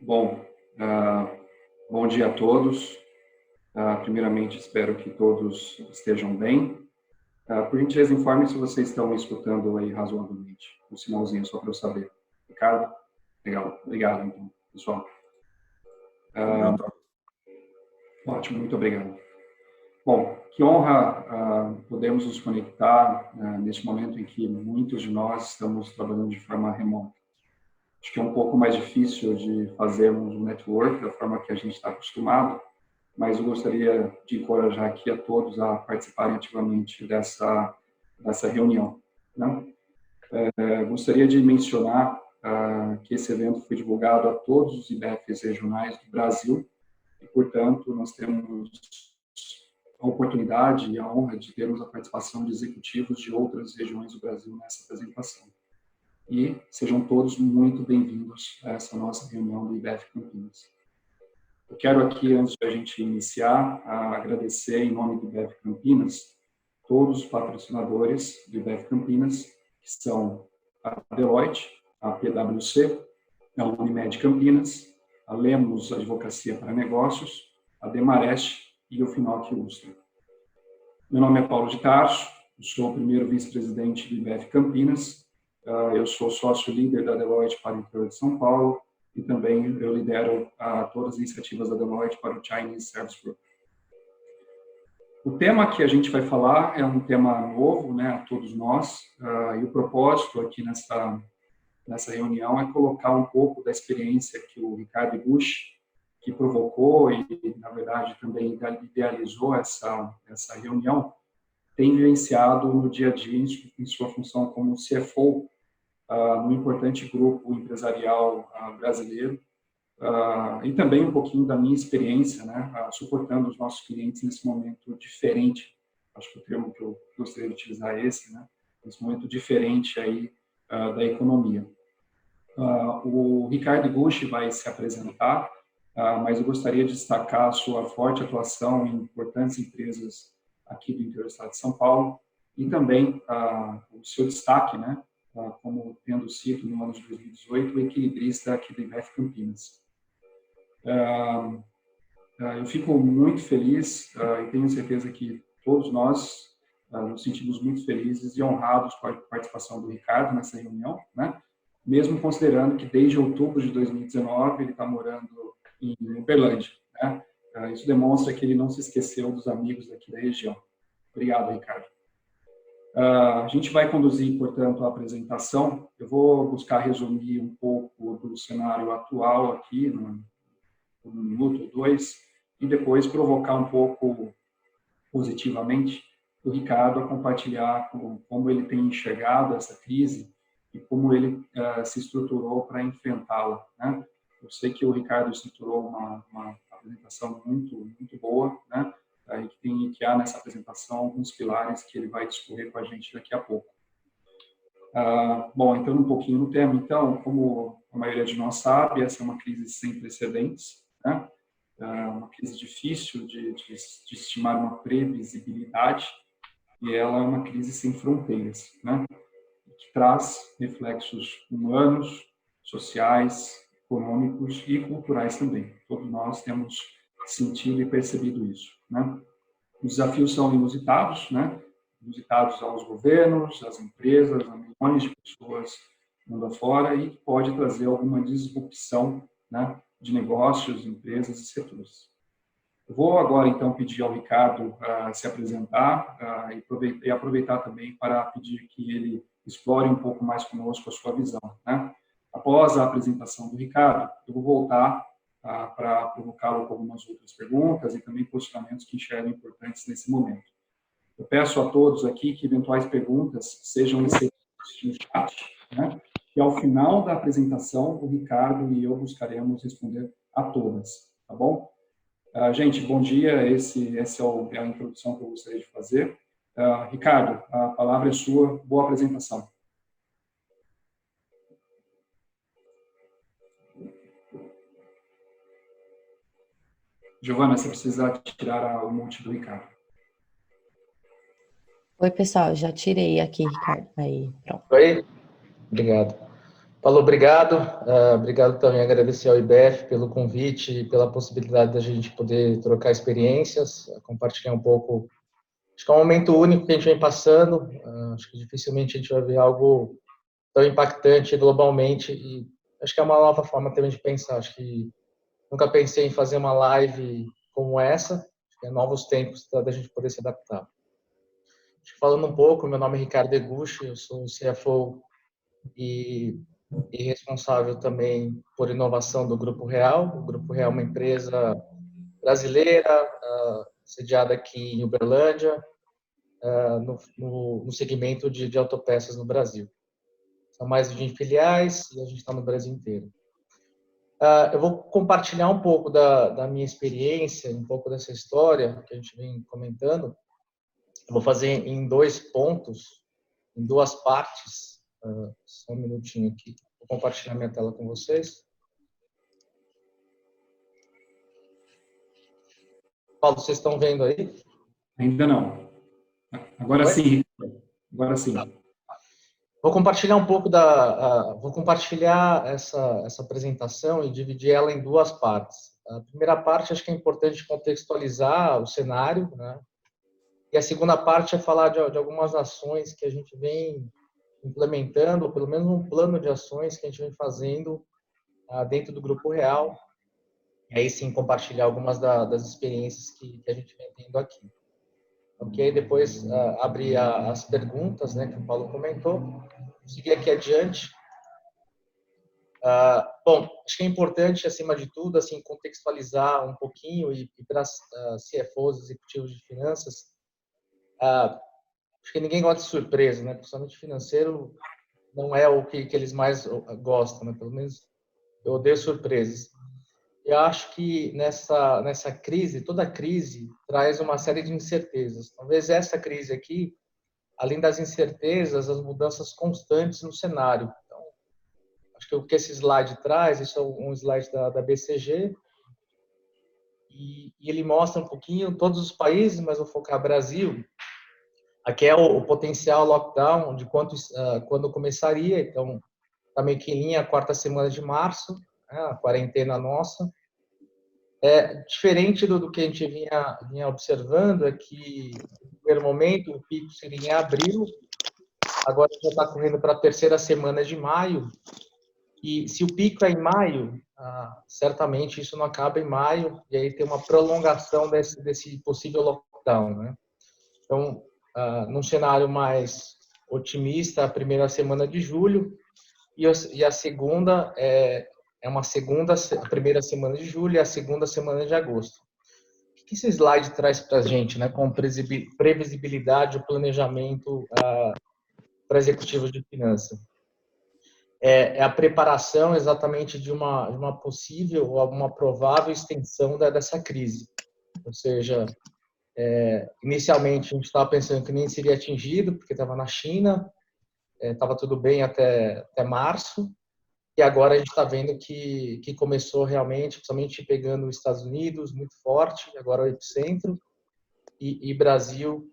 Bom, bom dia a todos. Primeiramente, espero que todos estejam bem. Por gentileza, informe se vocês estão me escutando aí razoavelmente. Um sinalzinho só para eu saber. Ricardo? Legal. Obrigado, então, pessoal. Ótimo, muito obrigado. Bom, que honra podermos nos conectar neste momento em que muitos de nós estamos trabalhando de forma remota. Acho que é um pouco mais difícil de fazermos um network da forma que a gente está acostumado, mas eu gostaria de encorajar aqui a todos a participarem ativamente dessa reunião, né? Gostaria de mencionar que esse evento foi divulgado a todos os IBFs regionais do Brasil e, portanto, nós temos a oportunidade e a honra de termos a participação de executivos de outras regiões do Brasil nessa apresentação. E sejam todos muito bem-vindos a essa nossa reunião do IBF Campinas. Eu quero aqui, antes de a gente iniciar, agradecer em nome do IBF Campinas todos os patrocinadores do IBF Campinas, que são a Deloitte, a PwC, a Unimed Campinas, a Lemos Advocacia para Negócios, a Demarest e o Finoc Ustra. Meu nome é Paulo de Tarso, sou o primeiro vice-presidente do IBF Campinas. Eu sou sócio-líder da Deloitte para o interior de São Paulo e também eu lidero todas as iniciativas da Deloitte para o Chinese Service Group. O tema que a gente vai falar é um tema novo, né, a todos nós, e o propósito aqui nessa reunião é colocar um pouco da experiência que o Ricardo Iguchi, que provocou e, na verdade, também idealizou essa reunião, tem vivenciado no dia a dia em sua função como CFO num importante grupo empresarial brasileiro, e também um pouquinho da minha experiência, né, suportando os nossos clientes nesse momento diferente. Acho que o termo que eu gostaria de utilizar é esse, né, nesse momento diferente aí da economia. O Ricardo Iguchi vai se apresentar, mas eu gostaria de destacar a sua forte atuação em importantes empresas aqui do interior do estado de São Paulo e também o seu destaque, né, como tendo sido no ano de 2018 o equilibrista aqui do IBF Campinas. Eu fico muito feliz e tenho certeza que todos nós nos sentimos muito felizes e honrados com a participação do Ricardo nessa reunião, né? Mesmo considerando que desde outubro de 2019 ele está morando em Uberlândia, né? Isso demonstra que ele não se esqueceu dos amigos daqui da região. Obrigado, Ricardo. A gente vai conduzir, portanto, a apresentação. Eu vou buscar resumir um pouco do cenário atual aqui, num minuto ou dois, e depois provocar um pouco positivamente o Ricardo a compartilhar como ele tem enxergado essa crise e como ele se estruturou para enfrentá-la, né? Eu sei que o Ricardo estruturou uma apresentação muito boa, né? E que há nessa apresentação alguns pilares que ele vai discorrer com a gente daqui a pouco. Bom, entrando um pouquinho no tema, então, como a maioria de nós sabe, essa é uma crise sem precedentes, né? Uma crise difícil de estimar uma previsibilidade, e ela é uma crise sem fronteiras, né? Que traz reflexos humanos, sociais, econômicos e culturais também. Todos nós temos sentido e percebido isso, né? Os desafios são inusitados, né? Inusitados aos governos, às empresas, a milhões de pessoas mundo afora, e pode trazer alguma disrupção, né, de negócios, empresas e setores. Eu vou agora, então, pedir ao Ricardo se apresentar e aproveitar também para pedir que ele explore um pouco mais conosco a sua visão, né? Após a apresentação do Ricardo, eu vou voltar para provocá-lo com algumas outras perguntas e também posicionamentos que enxergam importantes nesse momento. Eu peço a todos aqui que eventuais perguntas sejam inseridas no chat, né? E ao final da apresentação, o Ricardo e eu buscaremos responder a todas, tá bom? Gente, bom dia. Essa é a introdução que eu gostaria de fazer. Ricardo, a palavra é sua. Boa apresentação. Giovana, você precisa tirar o mute do Ricardo. Oi, pessoal, já tirei aqui, Ricardo. Aí, pronto. Oi, obrigado. Paulo, obrigado. Obrigado também, agradecer ao IBF pelo convite e pela possibilidade da gente poder trocar experiências, compartilhar um pouco. Acho que é um momento único que a gente vem passando. Acho que dificilmente a gente vai ver algo tão impactante globalmente e acho que é uma nova forma também de pensar. Acho que nunca pensei em fazer uma live como essa. Acho que é novos tempos da gente poder se adaptar. Falando um pouco, meu nome é Ricardo Eguchi, eu sou o CFO e responsável também por inovação do Grupo Real. O Grupo Real é uma empresa brasileira, sediada aqui em Uberlândia, no segmento de autopeças no Brasil. São mais de 20 filiais e a gente está no Brasil inteiro. Eu vou compartilhar um pouco da minha experiência, um pouco dessa história que a gente vem comentando. Eu vou fazer em 2 pontos, em 2 partes. Só um minutinho aqui. Vou compartilhar minha tela com vocês. Paulo, vocês estão vendo aí? Ainda não. Agora sim. Agora sim. Vou compartilhar um pouco vou compartilhar essa apresentação e dividir ela em 2 partes. A primeira parte, acho que é importante contextualizar o cenário, né? E a segunda parte é falar de algumas ações que a gente vem implementando, ou pelo menos um plano de ações que a gente vem fazendo dentro do Grupo Real. E aí sim compartilhar algumas das experiências que a gente vem tendo aqui. Ok? Depois abrir as perguntas, né, que o Paulo comentou. Seguir aqui adiante. Bom, acho que é importante, acima de tudo, assim, contextualizar um pouquinho e para CFOs, executivos de finanças, acho que ninguém gosta de surpresa, né? Principalmente financeiro não é o que eles mais gostam, né? Pelo menos eu odeio surpresas. Eu acho que nessa crise, toda crise traz uma série de incertezas. Talvez essa crise aqui, além das incertezas, as mudanças constantes no cenário. Então, acho que o que esse slide traz, isso é um slide da BCG, e ele mostra um pouquinho todos os países, mas vou focar Brasil. Aqui é o potencial lockdown, de quando começaria. Então, está meio que em linha a 4ª semana de março, né, a quarentena nossa. Diferente do que a gente vinha observando, é que no primeiro momento o pico seria em abril, agora já está correndo para a 3ª semana de maio, e se o pico é em maio, certamente isso não acaba em maio, e aí tem uma prolongação desse possível lockdown, né? Então, num cenário mais otimista, a 1ª semana de julho, e a segunda a 1ª semana de julho e a 2ª semana de agosto. O que esse slide traz para a gente, né, com previsibilidade e planejamento para executivos de finanças? É a preparação exatamente de uma possível ou uma provável extensão dessa crise. Ou seja, inicialmente a gente estava pensando que nem seria atingido, porque estava na China, estava tudo bem até março, e agora a gente está vendo que começou realmente, principalmente pegando os Estados Unidos, muito forte, agora o epicentro, e Brasil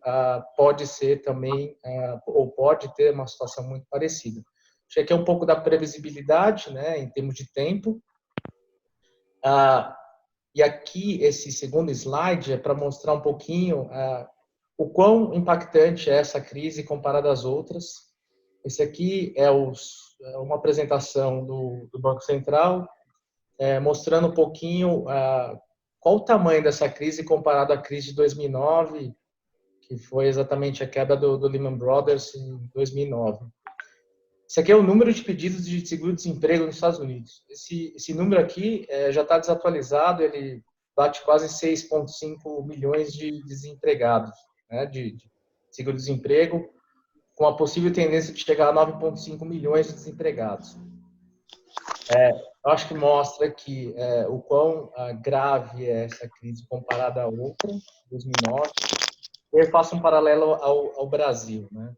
pode ser também, ou pode ter uma situação muito parecida. Acho que aqui é um pouco da previsibilidade, né, em termos de tempo. E aqui, esse segundo slide é para mostrar um pouquinho o quão impactante é essa crise comparada às outras. Esse aqui é uma apresentação do Banco Central, mostrando um pouquinho qual o tamanho dessa crise comparado à crise de 2009, que foi exatamente a queda do Lehman Brothers em 2009. Esse aqui é o número de pedidos de seguro-desemprego nos Estados Unidos. Esse número aqui já está desatualizado, ele bate quase 6,5 milhões de desempregados, né, de seguro-desemprego, com a possível tendência de chegar a 9,5 milhões de desempregados. Eu acho que mostra que o quão grave é essa crise comparada à outra, 2009. Eu faço um paralelo ao Brasil, né?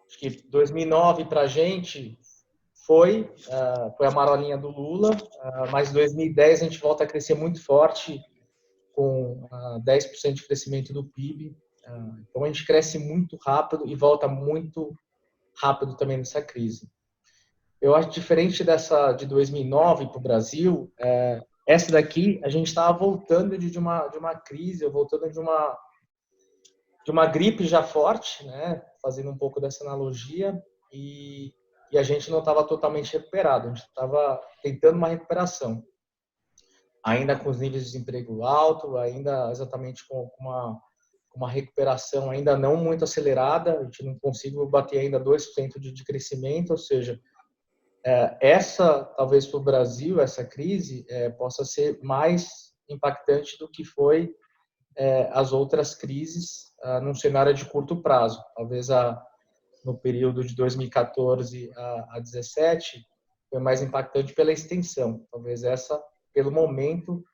Acho que 2009 para a gente foi a marolinha do Lula, mas em 2010 a gente volta a crescer muito forte, com 10% de crescimento do PIB. Então a gente cresce muito rápido e volta muito rápido também nessa crise. Eu acho diferente dessa de 2009 para o Brasil. Essa daqui, a gente estava voltando de uma crise, voltando de uma gripe já forte, né? Fazendo um pouco dessa analogia, e a gente não estava totalmente recuperado, a gente estava tentando uma recuperação, ainda com os níveis de desemprego alto, ainda exatamente com uma recuperação ainda não muito acelerada, a gente não conseguiu bater ainda 2% de crescimento, ou seja, essa, talvez para o Brasil, essa crise possa ser mais impactante do que foi as outras crises num cenário de curto prazo. Talvez no período de 2014 a 2017 foi mais impactante pela extensão. Talvez essa, pelo momento,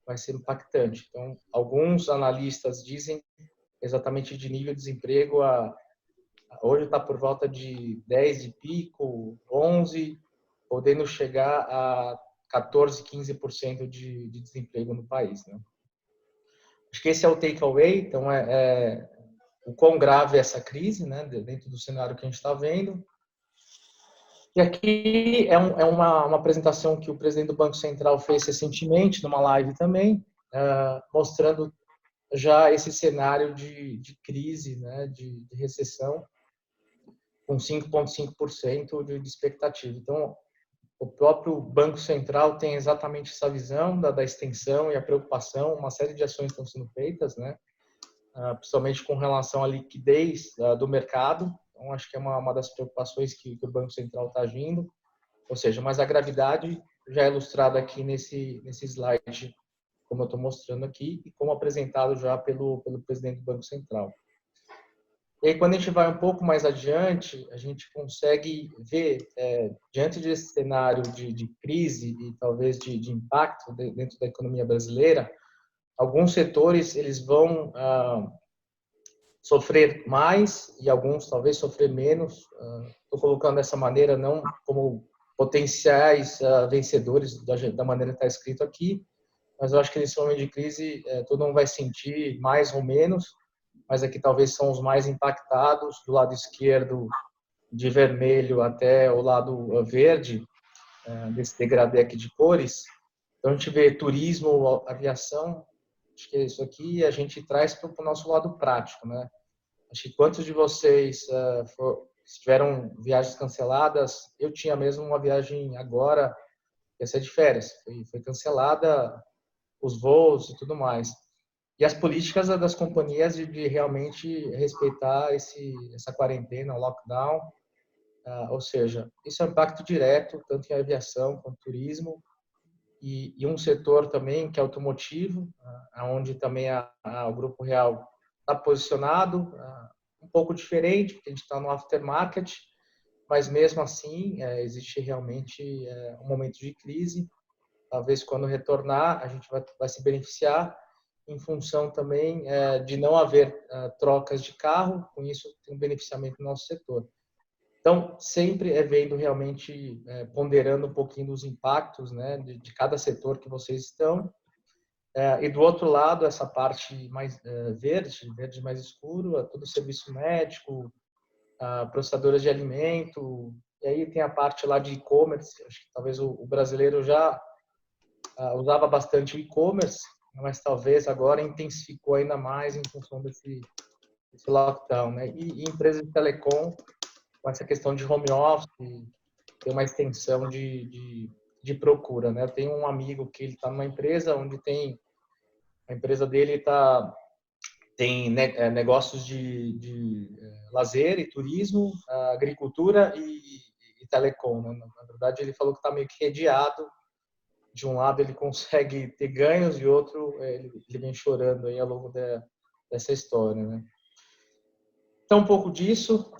vai ser impactante. Então, alguns analistas dizem exatamente de nível de desemprego hoje está por volta de 10 de pico, 11, podendo chegar a 14, 15% de desemprego no país, né? Acho que esse é o takeaway. Então, o quão grave é essa crise, né, dentro do cenário que a gente está vendo. E aqui é uma apresentação que o presidente do Banco Central fez recentemente, numa live também, mostrando já esse cenário de crise, né, de recessão, com 5,5% de expectativa. Então, o próprio Banco Central tem exatamente essa visão da extensão e a preocupação, uma série de ações estão sendo feitas, né? Principalmente com relação à liquidez do mercado. Então, acho que é uma das preocupações que o Banco Central está agindo. Ou seja, mas a gravidade já é ilustrada aqui nesse slide, como eu estou mostrando aqui, e como apresentado já pelo presidente do Banco Central. E aí, quando a gente vai um pouco mais adiante, a gente consegue ver, diante desse cenário de crise e talvez de impacto dentro da economia brasileira, alguns setores eles vão sofrer mais e alguns talvez sofrer menos. Estou colocando dessa maneira não como potenciais vencedores da maneira que está escrito aqui, mas eu acho que nesse momento de crise todo mundo vai sentir mais ou menos, mas aqui talvez são os mais impactados, do lado esquerdo, de vermelho até o lado verde, desse degradê aqui de cores. Então, a gente vê turismo, aviação, acho que é isso aqui, e a gente traz para o nosso lado prático, né? Acho que quantos de vocês tiveram viagens canceladas? Eu tinha mesmo uma viagem agora, ia ser de férias, foi cancelada os voos e tudo mais. E as políticas das companhias de realmente respeitar essa quarentena, o lockdown, ou seja, isso é um impacto direto, tanto em aviação quanto turismo, e um setor também que é automotivo, onde também o Grupo Real está posicionado, um pouco diferente, porque a gente está no aftermarket, mas mesmo assim existe realmente um momento de crise. Talvez quando retornar a gente vai se beneficiar, em função também de não haver trocas de carro, com isso tem um beneficiamento no nosso setor. Então, sempre vendo realmente, ponderando um pouquinho dos impactos, né, de cada setor que vocês estão. E do outro lado, essa parte mais verde mais escuro, todo o serviço médico, processadoras de alimento, e aí tem a parte lá de e-commerce. Acho que talvez o brasileiro já usava bastante o e-commerce, mas talvez agora intensificou ainda mais em função desse lockdown, né? E empresas de telecom, com essa questão de home office, tem uma extensão de procura, né? Eu tenho um amigo que ele está numa empresa onde a empresa dele tem negócios de lazer e turismo, agricultura e telecom, né? Na verdade, ele falou que está meio que redeado. De um lado ele consegue ter ganhos e outro ele vem chorando aí ao longo dessa história, né? Então, um pouco disso.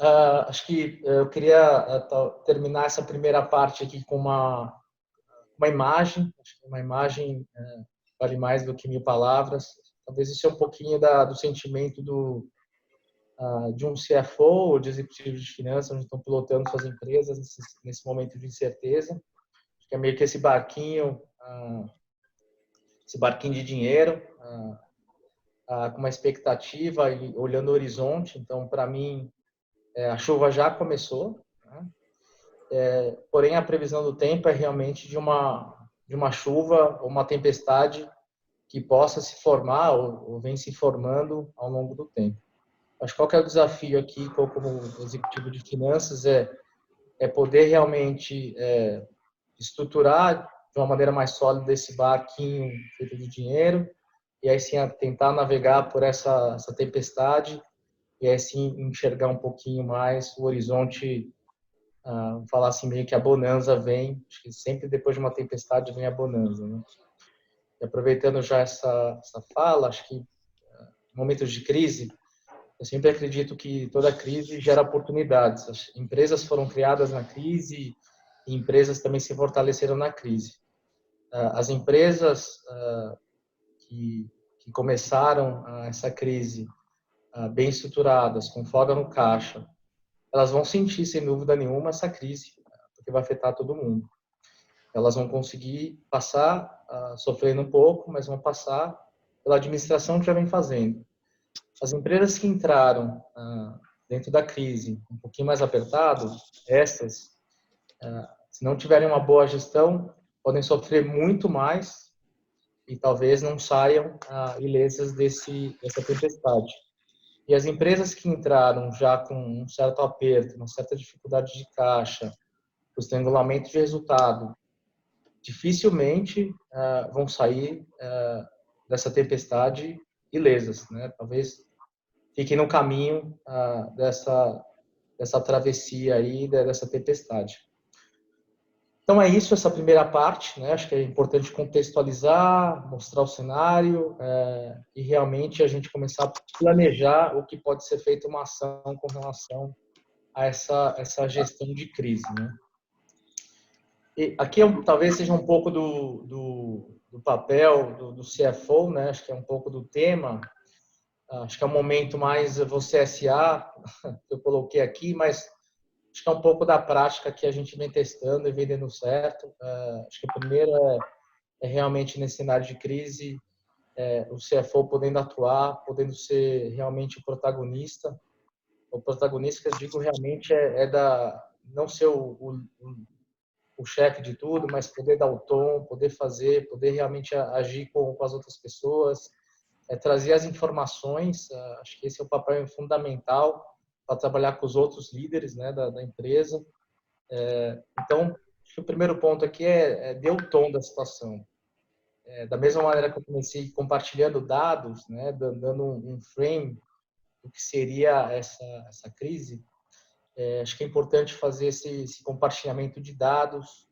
Acho que eu queria terminar essa primeira parte aqui com uma imagem. Acho que uma imagem vale mais do que 1000 palavras. Talvez isso é um pouquinho do sentimento de um CFO ou de executivo de finanças, onde estão pilotando suas empresas nesse momento de incerteza. Acho que é meio que esse barquinho de dinheiro, com uma expectativa e olhando o horizonte. Então, para mim, a chuva já começou, né? porém a previsão do tempo é realmente de uma chuva ou uma tempestade que possa se formar ou vem se formando ao longo do tempo. Acho que qual que é o desafio aqui, como executivo de finanças, é poder realmente estruturar de uma maneira mais sólida esse barquinho feito de dinheiro, e aí sim tentar navegar por essa tempestade, e aí sim enxergar um pouquinho mais o horizonte, falar assim meio que a bonança vem, acho que sempre depois de uma tempestade vem a bonança, né? E aproveitando já essa fala, acho que em momentos de crise, eu sempre acredito que toda crise gera oportunidades. As empresas foram criadas na crise e empresas também se fortaleceram na crise. As empresas que começaram essa crise bem estruturadas, com folga no caixa, elas vão sentir, sem dúvida nenhuma, essa crise, porque vai afetar todo mundo. Elas vão conseguir passar, sofrendo um pouco, mas vão passar pela administração que já vem fazendo. As empresas que entraram dentro da crise um pouquinho mais apertado, essas, se não tiverem uma boa gestão, podem sofrer muito mais e talvez não saiam ilesas dessa tempestade. E as empresas que entraram já com um certo aperto, uma certa dificuldade de caixa, o estrangulamento de resultado, dificilmente vão sair dessa tempestade ilesas, né? Talvez fiquem no caminho dessa travessia aí, dessa tempestade. Então é isso, essa primeira parte, né? Acho que é importante contextualizar, mostrar o cenário e realmente a gente começar a planejar o que pode ser feito uma ação com relação a essa gestão de crise, né? E aqui talvez seja um pouco do papel do CFO, né? Acho que é um pouco do tema. Acho que é um momento mais você SA, que eu coloquei aqui, mas acho que é um pouco da prática que a gente vem testando e vem dando certo. Acho que o primeiro é realmente nesse cenário de crise, o CFO podendo atuar, podendo ser realmente o protagonista. O protagonista, que eu digo, realmente não ser o chefe de tudo, mas poder dar o tom, poder fazer, poder realmente agir com as outras pessoas, trazer as informações. Acho que esse é o papel fundamental para trabalhar com os outros líderes, né, da empresa. Então, acho que o primeiro ponto aqui é dar o tom da situação. Da mesma maneira que eu comecei compartilhando dados, né, dando um frame do que seria essa crise, acho que é importante fazer esse compartilhamento de dados,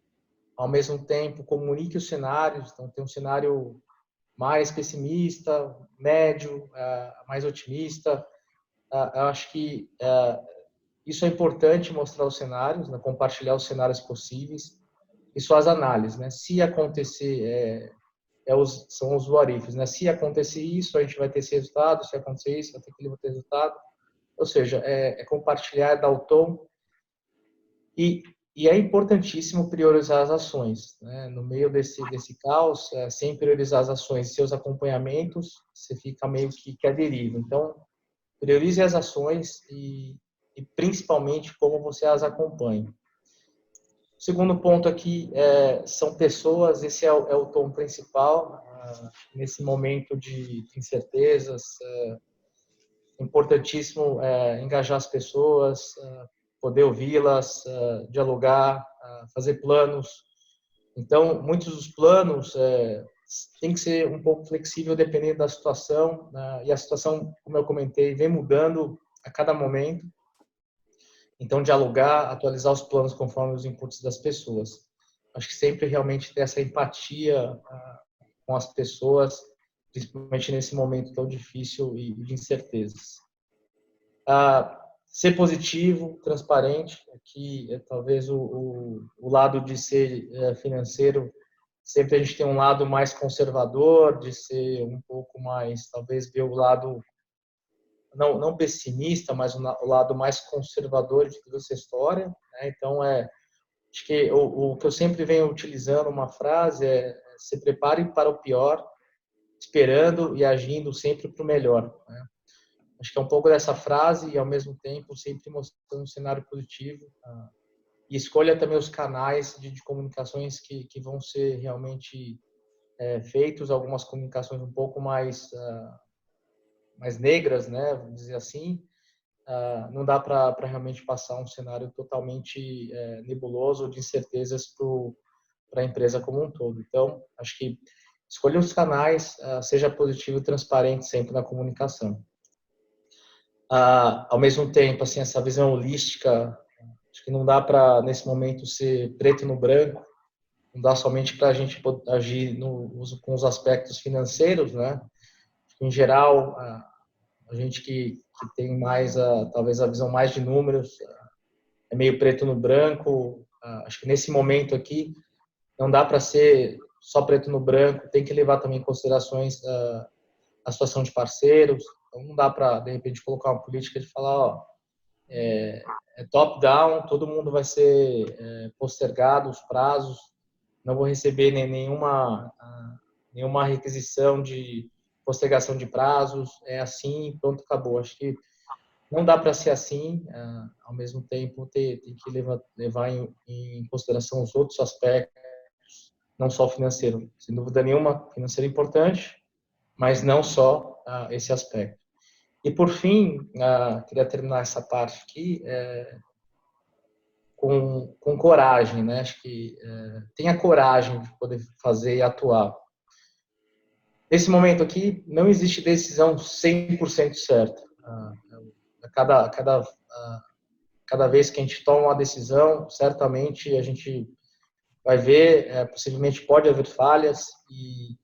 ao mesmo tempo comunique os cenários. Então, tem um cenário mais pessimista, médio, mais otimista. Eu acho que isso é importante, mostrar os cenários, né, compartilhar os cenários possíveis e suas análises, né? Se acontecer, são os what ifs, né? Se acontecer isso, a gente vai ter esse resultado. Se acontecer isso, vai ter aquele outro resultado. Ou seja, compartilhar, dar o tom. E é importantíssimo priorizar as ações, né? No meio desse caos, sem priorizar as ações e seus acompanhamentos, você fica meio que à deriva. Então, priorize as ações e principalmente como você as acompanha. O segundo ponto aqui são pessoas. Esse é o tom principal. Nesse momento de incertezas, é importantíssimo engajar as pessoas, poder ouvi-las, dialogar, fazer planos. Então, muitos dos planos tem que ser um pouco flexível dependendo da situação, e a situação, como eu comentei, vem mudando a cada momento. Então, dialogar, atualizar os planos conforme os inputs das pessoas. Acho que sempre realmente ter essa empatia com as pessoas, principalmente nesse momento tão difícil e de incertezas. Ser positivo, transparente, que talvez o lado de ser financeiro, sempre a gente tem um lado mais conservador, de ser um pouco mais, talvez ver o lado não pessimista, mas o lado mais conservador de toda essa história, né? Então, acho que o que eu sempre venho utilizando, uma frase, se prepare para o pior, esperando e agindo sempre para o melhor, né? Acho que é um pouco dessa frase e, ao mesmo tempo, sempre mostrando um cenário positivo e escolha também os canais de comunicações que vão ser realmente feitos, algumas comunicações um pouco mais negras, né, vamos dizer assim. Não dá para realmente passar um cenário totalmente nebuloso de incertezas para a empresa como um todo. Então, acho que escolha os canais, seja positivo e transparente sempre na comunicação. Ao mesmo tempo, assim, essa visão holística, acho que não dá para, nesse momento, ser preto no branco, não dá somente para a gente agir com os aspectos financeiros, né? Em geral, a gente que tem mais, talvez, a visão mais de números, é meio preto no branco. Acho que nesse momento aqui, não dá para ser só preto no branco, tem que levar também em considerações a situação de parceiros. Então, não dá para, de repente, colocar uma política de falar, ó, é top-down, todo mundo vai ser postergado, os prazos, não vou receber nenhuma requisição de postergação de prazos, é assim, pronto, acabou. Acho que não dá para ser assim, ao mesmo tempo tem que levar em consideração os outros aspectos, não só o financeiro. Sem dúvida nenhuma, financeiro é importante, mas não só esse aspecto. E por fim, queria terminar essa parte aqui com coragem, né? Acho que tenha coragem de poder fazer e atuar. Nesse momento aqui, não existe decisão 100% certa. Cada vez que a gente toma uma decisão, certamente a gente vai ver, possivelmente pode haver falhas e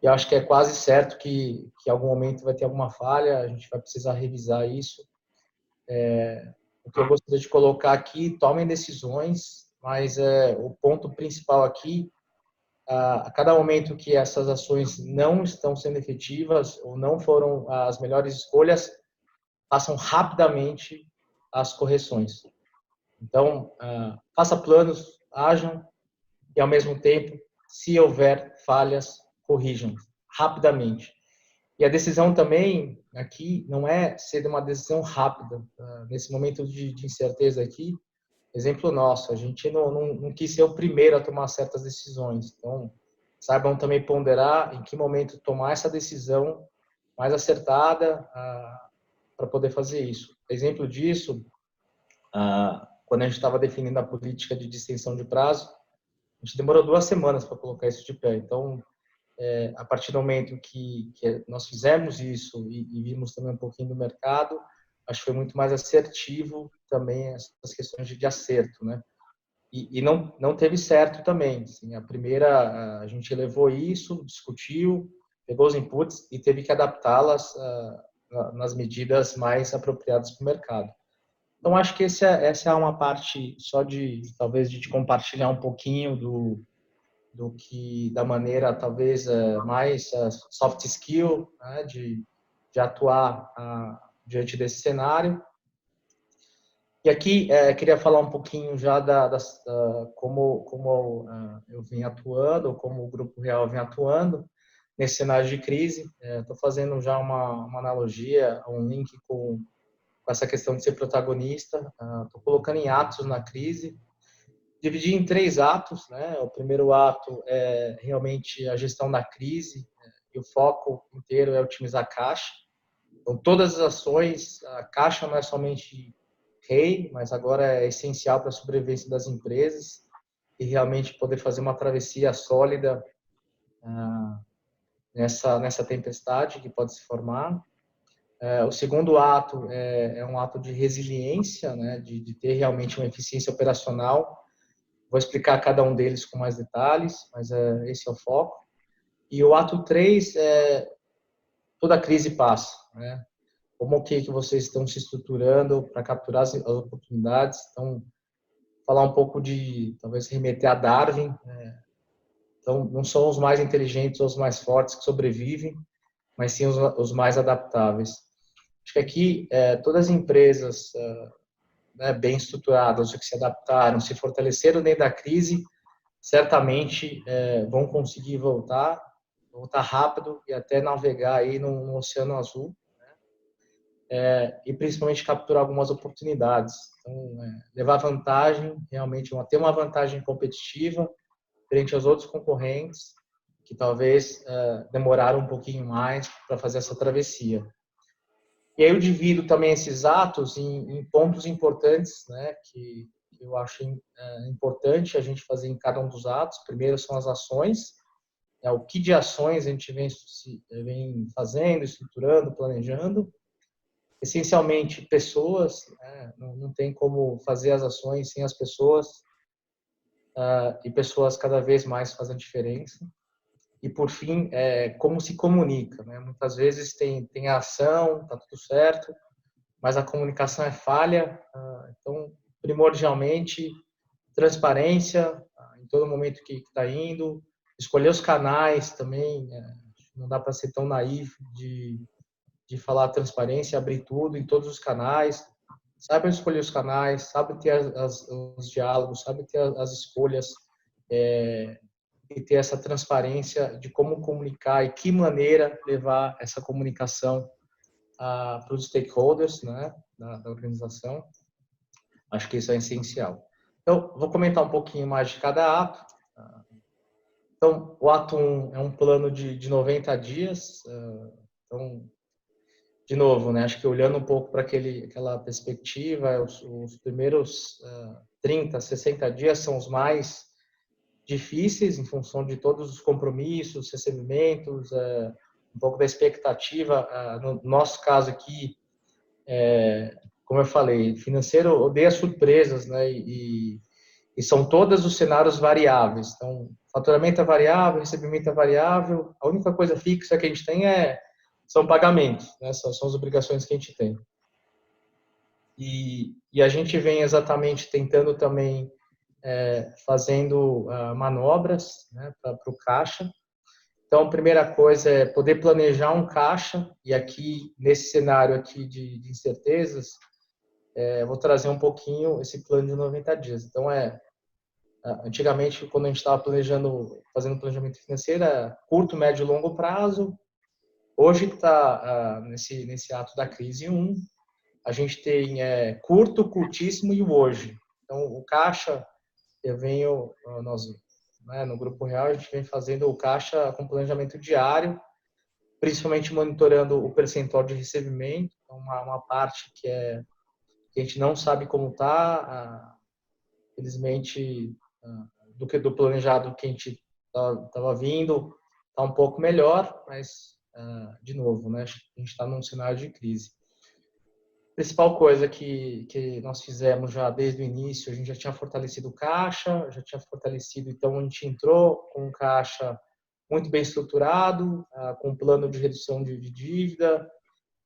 eu acho que é quase certo que em algum momento vai ter alguma falha, a gente vai precisar revisar isso. O que eu gostaria de colocar aqui, tomem decisões, mas o ponto principal aqui, a cada momento que essas ações não estão sendo efetivas ou não foram as melhores escolhas, façam rapidamente as correções. Então, faça planos, ajam e, ao mesmo tempo, se houver falhas, corrijam rapidamente. E a decisão também aqui não é ser uma decisão rápida. Nesse momento de incerteza aqui, exemplo nosso, a gente não quis ser o primeiro a tomar certas decisões. Então, saibam também ponderar em que momento tomar essa decisão mais acertada para poder fazer isso. Exemplo disso, quando a gente estava definindo a política de extensão de prazo, a gente demorou 2 semanas para colocar isso de pé. Então, a partir do momento que nós fizemos isso e vimos também um pouquinho do mercado, acho que foi muito mais assertivo também essas questões de acerto, né? E não teve certo também. Assim, a primeira, a gente levou isso, discutiu, pegou os inputs e teve que adaptá-las nas medidas mais apropriadas para o mercado. Então, acho que essa é uma parte só talvez, de compartilhar um pouquinho da maneira, talvez, mais soft skill, né, de atuar diante desse cenário. E aqui, queria falar um pouquinho já como eu venho atuando, ou como o Grupo Real vem atuando nesse cenário de crise. Estou fazendo já uma analogia, um link com essa questão de ser protagonista. Estou colocando em atos na crise, dividi em 3 atos, né? O primeiro ato é realmente a gestão da crise, e o foco inteiro é otimizar a caixa. Então, todas as ações, a caixa não é somente rei, mas agora é essencial para a sobrevivência das empresas e realmente poder fazer uma travessia sólida nessa tempestade que pode se formar. O segundo ato é um ato de resiliência, né? De ter realmente uma eficiência operacional. Vou explicar cada um deles com mais detalhes, mas esse é o foco. E o ato 3 toda crise passa, né? Como que vocês estão se estruturando para capturar as oportunidades? Então, falar um pouco talvez remeter a Darwin. Então, não são os mais inteligentes ou os mais fortes que sobrevivem, mas sim os mais adaptáveis. Acho que aqui todas as empresas né, bem estruturadas, que se adaptaram, se fortaleceram dentro da crise, certamente vão conseguir voltar rápido e até navegar aí no Oceano Azul. e principalmente capturar algumas oportunidades. Então, levar vantagem, realmente ter uma vantagem competitiva frente aos outros concorrentes que talvez demoraram um pouquinho mais para fazer essa travessia. E aí eu divido também esses atos em pontos importantes, né, que eu acho importante a gente fazer em cada um dos atos. Primeiro são as ações, o que de ações a gente vem fazendo, estruturando, planejando. Essencialmente pessoas, né, não tem como fazer as ações sem as pessoas, e pessoas cada vez mais fazem diferença. E por fim, como se comunica, né? Muitas vezes tem a ação, tá tudo certo, mas a comunicação é falha. Então, primordialmente, transparência em todo momento que está indo, escolher os canais também, não dá para ser tão naif de falar transparência, abrir tudo em todos os canais, sabe escolher os canais, sabe ter os diálogos, sabe ter as escolhas, e ter essa transparência de como comunicar e que maneira levar essa comunicação para os stakeholders, né, da organização. Acho que isso é essencial. Então, vou comentar um pouquinho mais de cada ato. Então, o ato 1 é um plano de 90 dias. Então, de novo, né, acho que olhando um pouco para aquela perspectiva, os primeiros 30, 60 dias são os mais difíceis em função de todos os compromissos, recebimentos, um pouco da expectativa. No nosso caso aqui, como eu falei, financeiro odeia surpresas, né? E são todos os cenários variáveis. Então, faturamento é variável, recebimento é variável. A única coisa fixa que a gente tem são pagamentos, né? São as obrigações que a gente tem. E a gente vem exatamente tentando também fazendo manobras, né, para o caixa. Então, a primeira coisa é poder planejar um caixa, e aqui, nesse cenário aqui de incertezas, vou trazer um pouquinho esse plano de 90 dias. Então, antigamente, quando a gente estava fazendo planejamento financeiro, curto, médio e longo prazo. Hoje está nesse ato da crise 1, a gente tem curto, curtíssimo e o hoje. Então, o caixa, nós, né, no Grupo Real, a gente vem fazendo o caixa com planejamento diário, principalmente monitorando o percentual de recebimento, uma parte que a gente não sabe como está, felizmente, do planejado que a gente estava vindo, está um pouco melhor, mas, de novo, né, a gente está num cenário de crise. Principal coisa que nós fizemos já desde o início, a gente já tinha fortalecido o caixa, já tinha fortalecido, então a gente entrou com um caixa muito bem estruturado, com um plano de redução de dívida.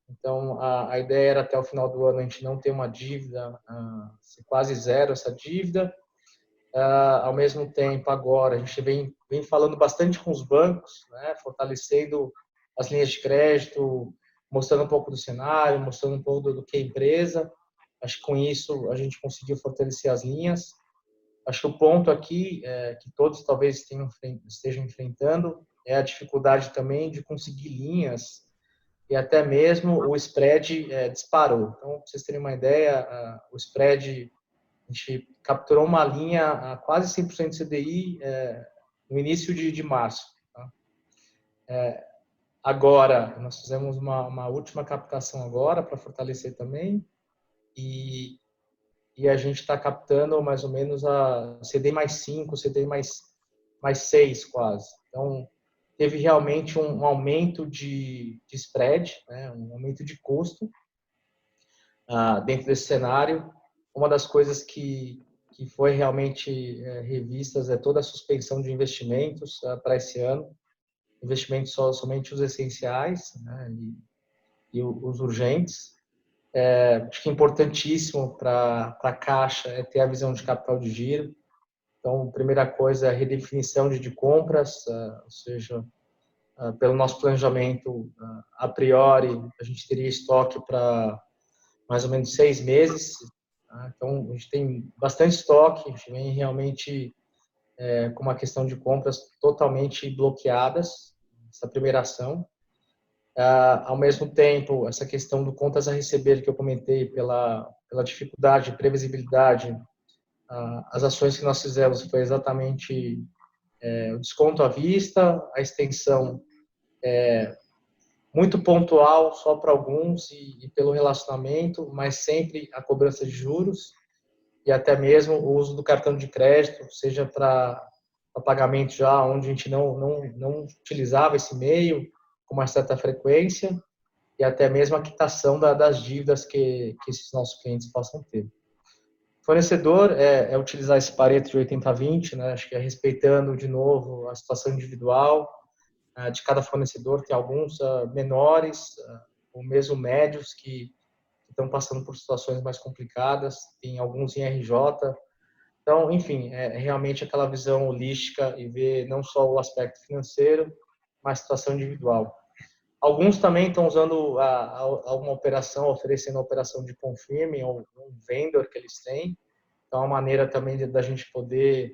Então, a ideia era até o final do ano a gente não ter uma dívida, ser quase zero essa dívida. Ao mesmo tempo, agora, a gente vem falando bastante com os bancos, né, fortalecendo as linhas de crédito, mostrando um pouco do cenário, mostrando um pouco do que é a empresa. Acho que com isso a gente conseguiu fortalecer as linhas. Acho que o ponto aqui, que todos talvez estejam enfrentando, é a dificuldade também de conseguir linhas, e até mesmo o spread disparou. Então, para vocês terem uma ideia, o spread, a gente capturou uma linha a quase 100% CDI no início de março. Tá? Agora, nós fizemos uma última captação agora para fortalecer também, e a gente está captando mais ou menos a CDI mais 5, CDI mais 6 quase. Então, teve realmente um aumento de spread, né, um aumento de custo dentro desse cenário. Uma das coisas que foi realmente revistas é toda a suspensão de investimentos para esse ano. Investimentos somente os essenciais, né, e os urgentes. Acho que é importantíssimo para a Caixa ter a visão de capital de giro. Então, a primeira coisa é a redefinição de compras, ou seja, pelo nosso planejamento, a priori, a gente teria estoque para mais ou menos 6 meses. Tá? Então, a gente tem bastante estoque, a gente vem realmente com uma questão de compras totalmente bloqueadas, essa primeira ação. Ao mesmo tempo, essa questão do contas a receber que eu comentei pela dificuldade de previsibilidade, as ações que nós fizemos foi exatamente o desconto à vista, a extensão muito pontual só para alguns e pelo relacionamento, mas sempre a cobrança de juros e até mesmo o uso do cartão de crédito, seja para pagamento já onde a gente não utilizava esse meio com uma certa frequência e até mesmo a quitação das dívidas que esses nossos clientes possam ter. Fornecedor utilizar esse Pareto de 80-20, né? Acho que é respeitando de novo a situação individual de cada fornecedor. Tem alguns menores ou mesmo médios que estão passando por situações mais complicadas, tem alguns em RJ. Então, enfim, é realmente aquela visão holística e ver não só o aspecto financeiro, mas a situação individual. Alguns também estão usando alguma operação, oferecendo a operação de confirming ou um vendor que eles têm. Então, é uma maneira também da gente poder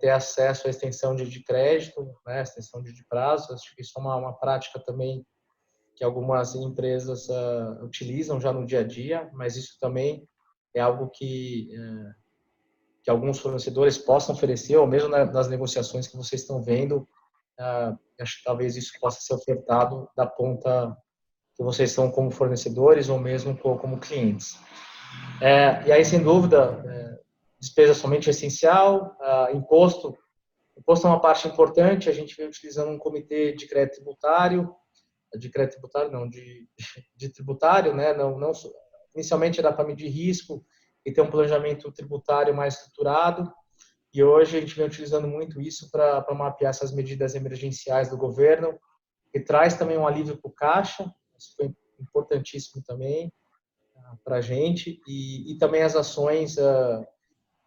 ter acesso à extensão de crédito, né, extensão de prazo. Acho que isso é uma prática também que algumas empresas utilizam já no dia a dia, mas isso também é algo que alguns fornecedores possam oferecer, ou mesmo nas negociações que vocês estão vendo, acho que talvez isso possa ser ofertado da ponta que vocês são como fornecedores ou mesmo como clientes. E aí, sem dúvida, despesa somente essencial, imposto é uma parte importante, a gente vem utilizando um comitê de crédito tributário, de tributário, né? Inicialmente era para medir risco e ter um planejamento tributário mais estruturado, e hoje a gente vem utilizando muito isso para mapear essas medidas emergenciais do governo, que traz também um alívio para o caixa, isso foi importantíssimo também para a gente, e também as ações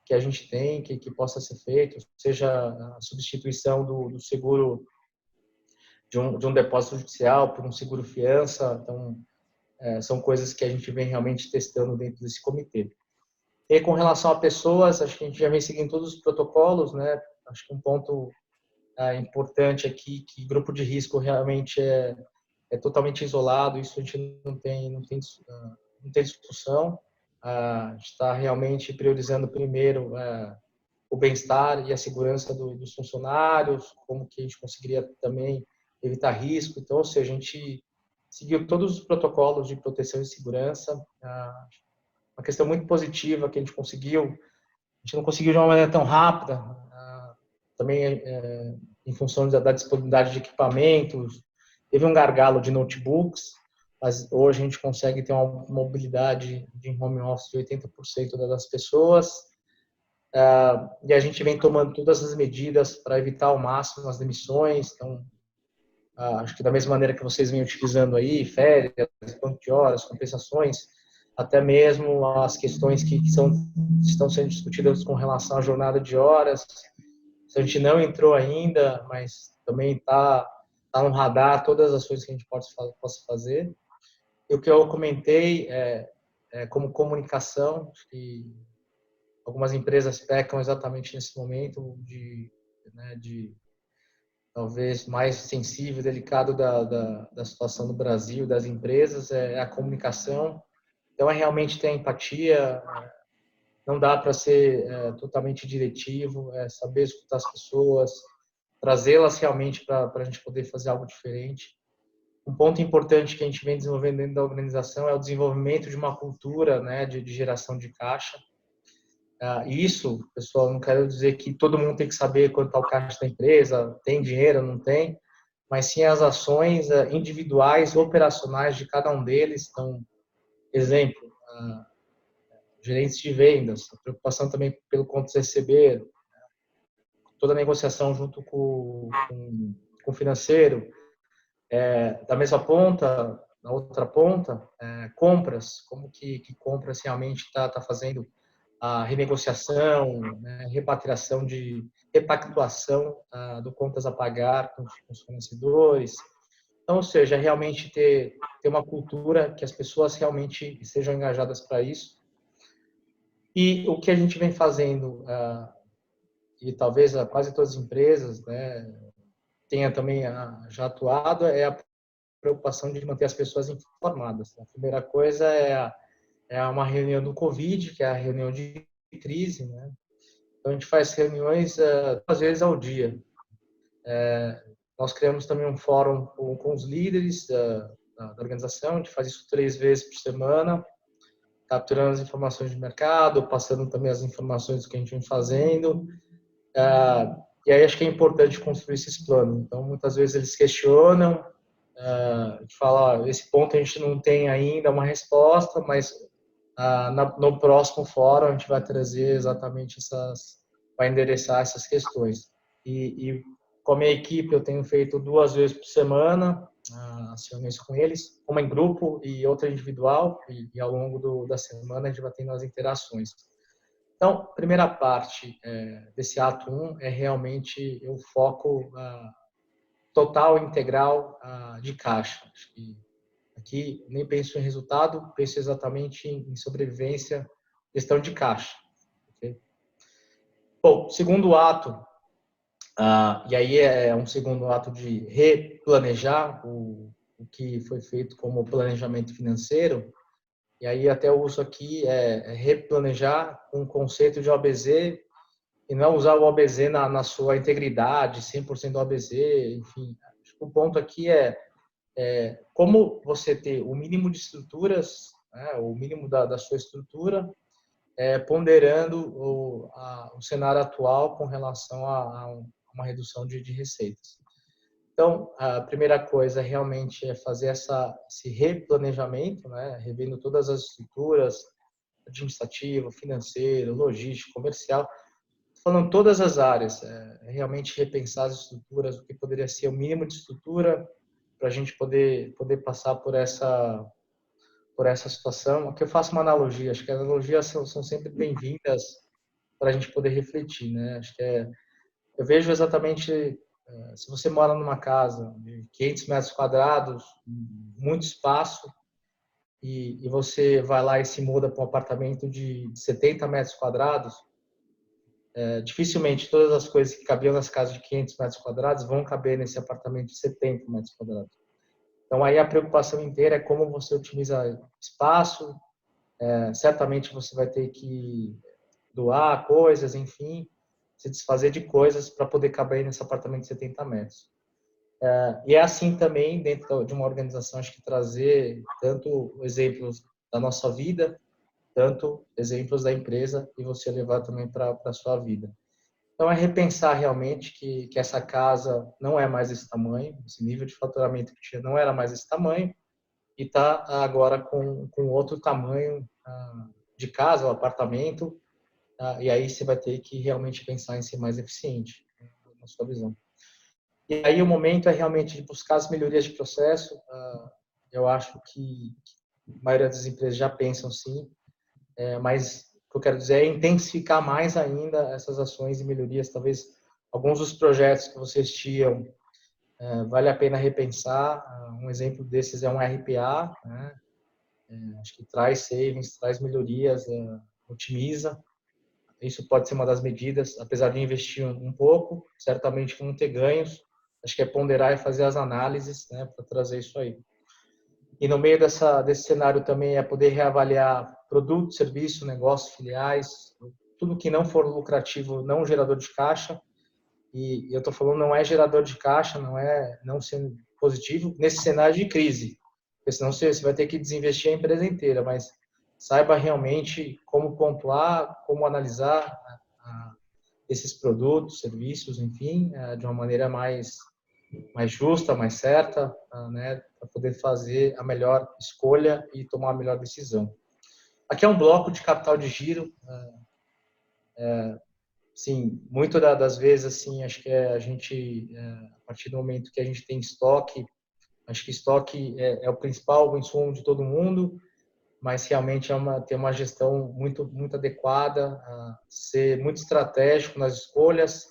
que a gente tem, que possa ser feito, seja a substituição do seguro de um depósito judicial por um seguro fiança. Então, são coisas que a gente vem realmente testando dentro desse comitê. E com relação a pessoas, acho que a gente já vem seguindo todos os protocolos, né? Acho que um ponto importante aqui, que grupo de risco realmente é totalmente isolado, isso a gente não tem discussão. A gente está realmente priorizando primeiro o bem-estar e a segurança dos funcionários, como que a gente conseguiria também evitar risco. Então, ou seja, a gente seguiu todos os protocolos de proteção e segurança. Uma questão muito positiva que a gente não conseguiu de uma maneira tão rápida, também em função da disponibilidade de equipamentos. Teve um gargalo de notebooks, mas hoje a gente consegue ter uma mobilidade de home office de 80% das pessoas. E a gente vem tomando todas as medidas para evitar ao máximo as demissões. Então, acho que da mesma maneira que vocês vêm utilizando aí, férias, banco de horas, compensações, até mesmo as questões que estão sendo discutidas com relação à jornada de horas. A gente não entrou ainda, mas também está no radar todas as coisas que a gente possa fazer. E o que eu comentei como comunicação, acho que algumas empresas pecam exatamente nesse momento de talvez mais sensível, delicado da situação do Brasil, das empresas, é a comunicação. Então, é realmente ter empatia, não dá para ser totalmente diretivo, é saber escutar as pessoas, trazê-las realmente para a gente poder fazer algo diferente. Um ponto importante que a gente vem desenvolvendo dentro da organização é o desenvolvimento de uma cultura, né, de geração de caixa. Isso, pessoal, não quero dizer que todo mundo tem que saber quanto está o caixa da empresa, tem dinheiro, não tem, mas sim as ações individuais, operacionais de cada um deles. Então, exemplo, gerentes de vendas, a preocupação também pelo contas a receber, toda a negociação junto com o financeiro. Da mesma ponta, na outra ponta, compras, como que compras realmente está fazendo a renegociação, né, repactuação do contas a pagar com os fornecedores. Então, ou seja, realmente ter uma cultura que as pessoas realmente sejam engajadas para isso. E o que a gente vem fazendo, e talvez quase todas as empresas, né, tenha também já atuado, é preocupação de manter as pessoas informadas. A primeira coisa é uma reunião do Covid, que é a reunião de crise, né? Então, a gente faz reuniões 2 vezes ao dia. Nós criamos também um fórum com os líderes da organização, a gente faz isso 3 vezes por semana, capturando as informações de mercado, passando também as informações do que a gente vem fazendo. E aí acho que é importante construir esses planos. Então, muitas vezes eles questionam, a gente fala, esse ponto a gente não tem ainda uma resposta, mas no próximo fórum a gente vai trazer exatamente vai endereçar essas questões. E com a minha equipe eu tenho feito 2 vezes por semana as reuniões com eles, uma em grupo e outra individual, e ao longo da semana a gente vai tendo as interações. Então, a primeira parte desse ato 1 é realmente o foco total, integral de caixa. Acho que aqui nem penso em resultado, penso exatamente em sobrevivência, gestão de caixa. Okay? Bom, segundo ato, e aí é um segundo ato de replanejar o que foi feito como planejamento financeiro, e aí até eu uso aqui replanejar com o conceito de OBZ, e não usar o OBZ na sua integridade, 100% do OBZ, enfim. Acho que o ponto aqui como você ter o mínimo de estruturas, né, o mínimo da sua estrutura, ponderando o cenário atual com relação a uma redução de receitas. Então, a primeira coisa realmente é fazer esse replanejamento, né, revendo todas as estruturas, administrativo, financeiro, logístico, comercial, falando todas as áreas, realmente repensar as estruturas, o que poderia ser o mínimo de estrutura para a gente poder passar por essa situação. Aqui eu faço uma analogia, acho que as analogias são sempre bem-vindas para a gente poder refletir, né? Acho que eu vejo exatamente, se você mora numa casa de 500 metros quadrados, muito espaço, e você vai lá e se muda para um apartamento de 70 metros quadrados, dificilmente todas as coisas que cabiam nas casas de 500 metros quadrados vão caber nesse apartamento de 70 metros quadrados. Então, aí a preocupação inteira é como você otimiza espaço, certamente você vai ter que doar coisas, enfim, se desfazer de coisas para poder caber nesse apartamento de 70 metros. E é assim também, dentro de uma organização, acho que trazer tanto exemplos da nossa vida, tanto exemplos da empresa, e você levar também para a sua vida. Então, é repensar realmente que essa casa não é mais esse tamanho, esse nível de faturamento que tinha não era mais esse tamanho, e está agora com outro tamanho de casa, ou apartamento, e aí você vai ter que realmente pensar em ser mais eficiente, na sua visão. E aí o momento é realmente de buscar as melhorias de processo. Eu acho que a maioria das empresas já pensam sim, mas o que eu quero dizer é intensificar mais ainda essas ações e melhorias. Talvez alguns dos projetos que vocês tinham vale a pena repensar. Um exemplo desses é um RPA, né? Acho que traz savings, traz melhorias, otimiza. Isso pode ser uma das medidas, apesar de investir um pouco, certamente vão ter ganhos. Acho que é ponderar e fazer as análises, né, para trazer isso aí. E no meio desse cenário também é poder reavaliar produto, serviço, negócio, filiais, tudo que não for lucrativo, não gerador de caixa. E eu estou falando não é gerador de caixa, não sendo positivo nesse cenário de crise, porque senão você vai ter que desinvestir a empresa inteira, mas saiba realmente como pontuar, como analisar esses produtos, serviços, enfim, de uma maneira mais justa, mais certa, né, para poder fazer a melhor escolha e tomar a melhor decisão. Aqui é um bloco de capital de giro. Sim, muito das vezes, assim, acho que a gente, a partir do momento que a gente tem estoque, acho que estoque é o principal insumo de todo mundo, mas realmente ter uma gestão muito adequada, ser muito estratégico nas escolhas,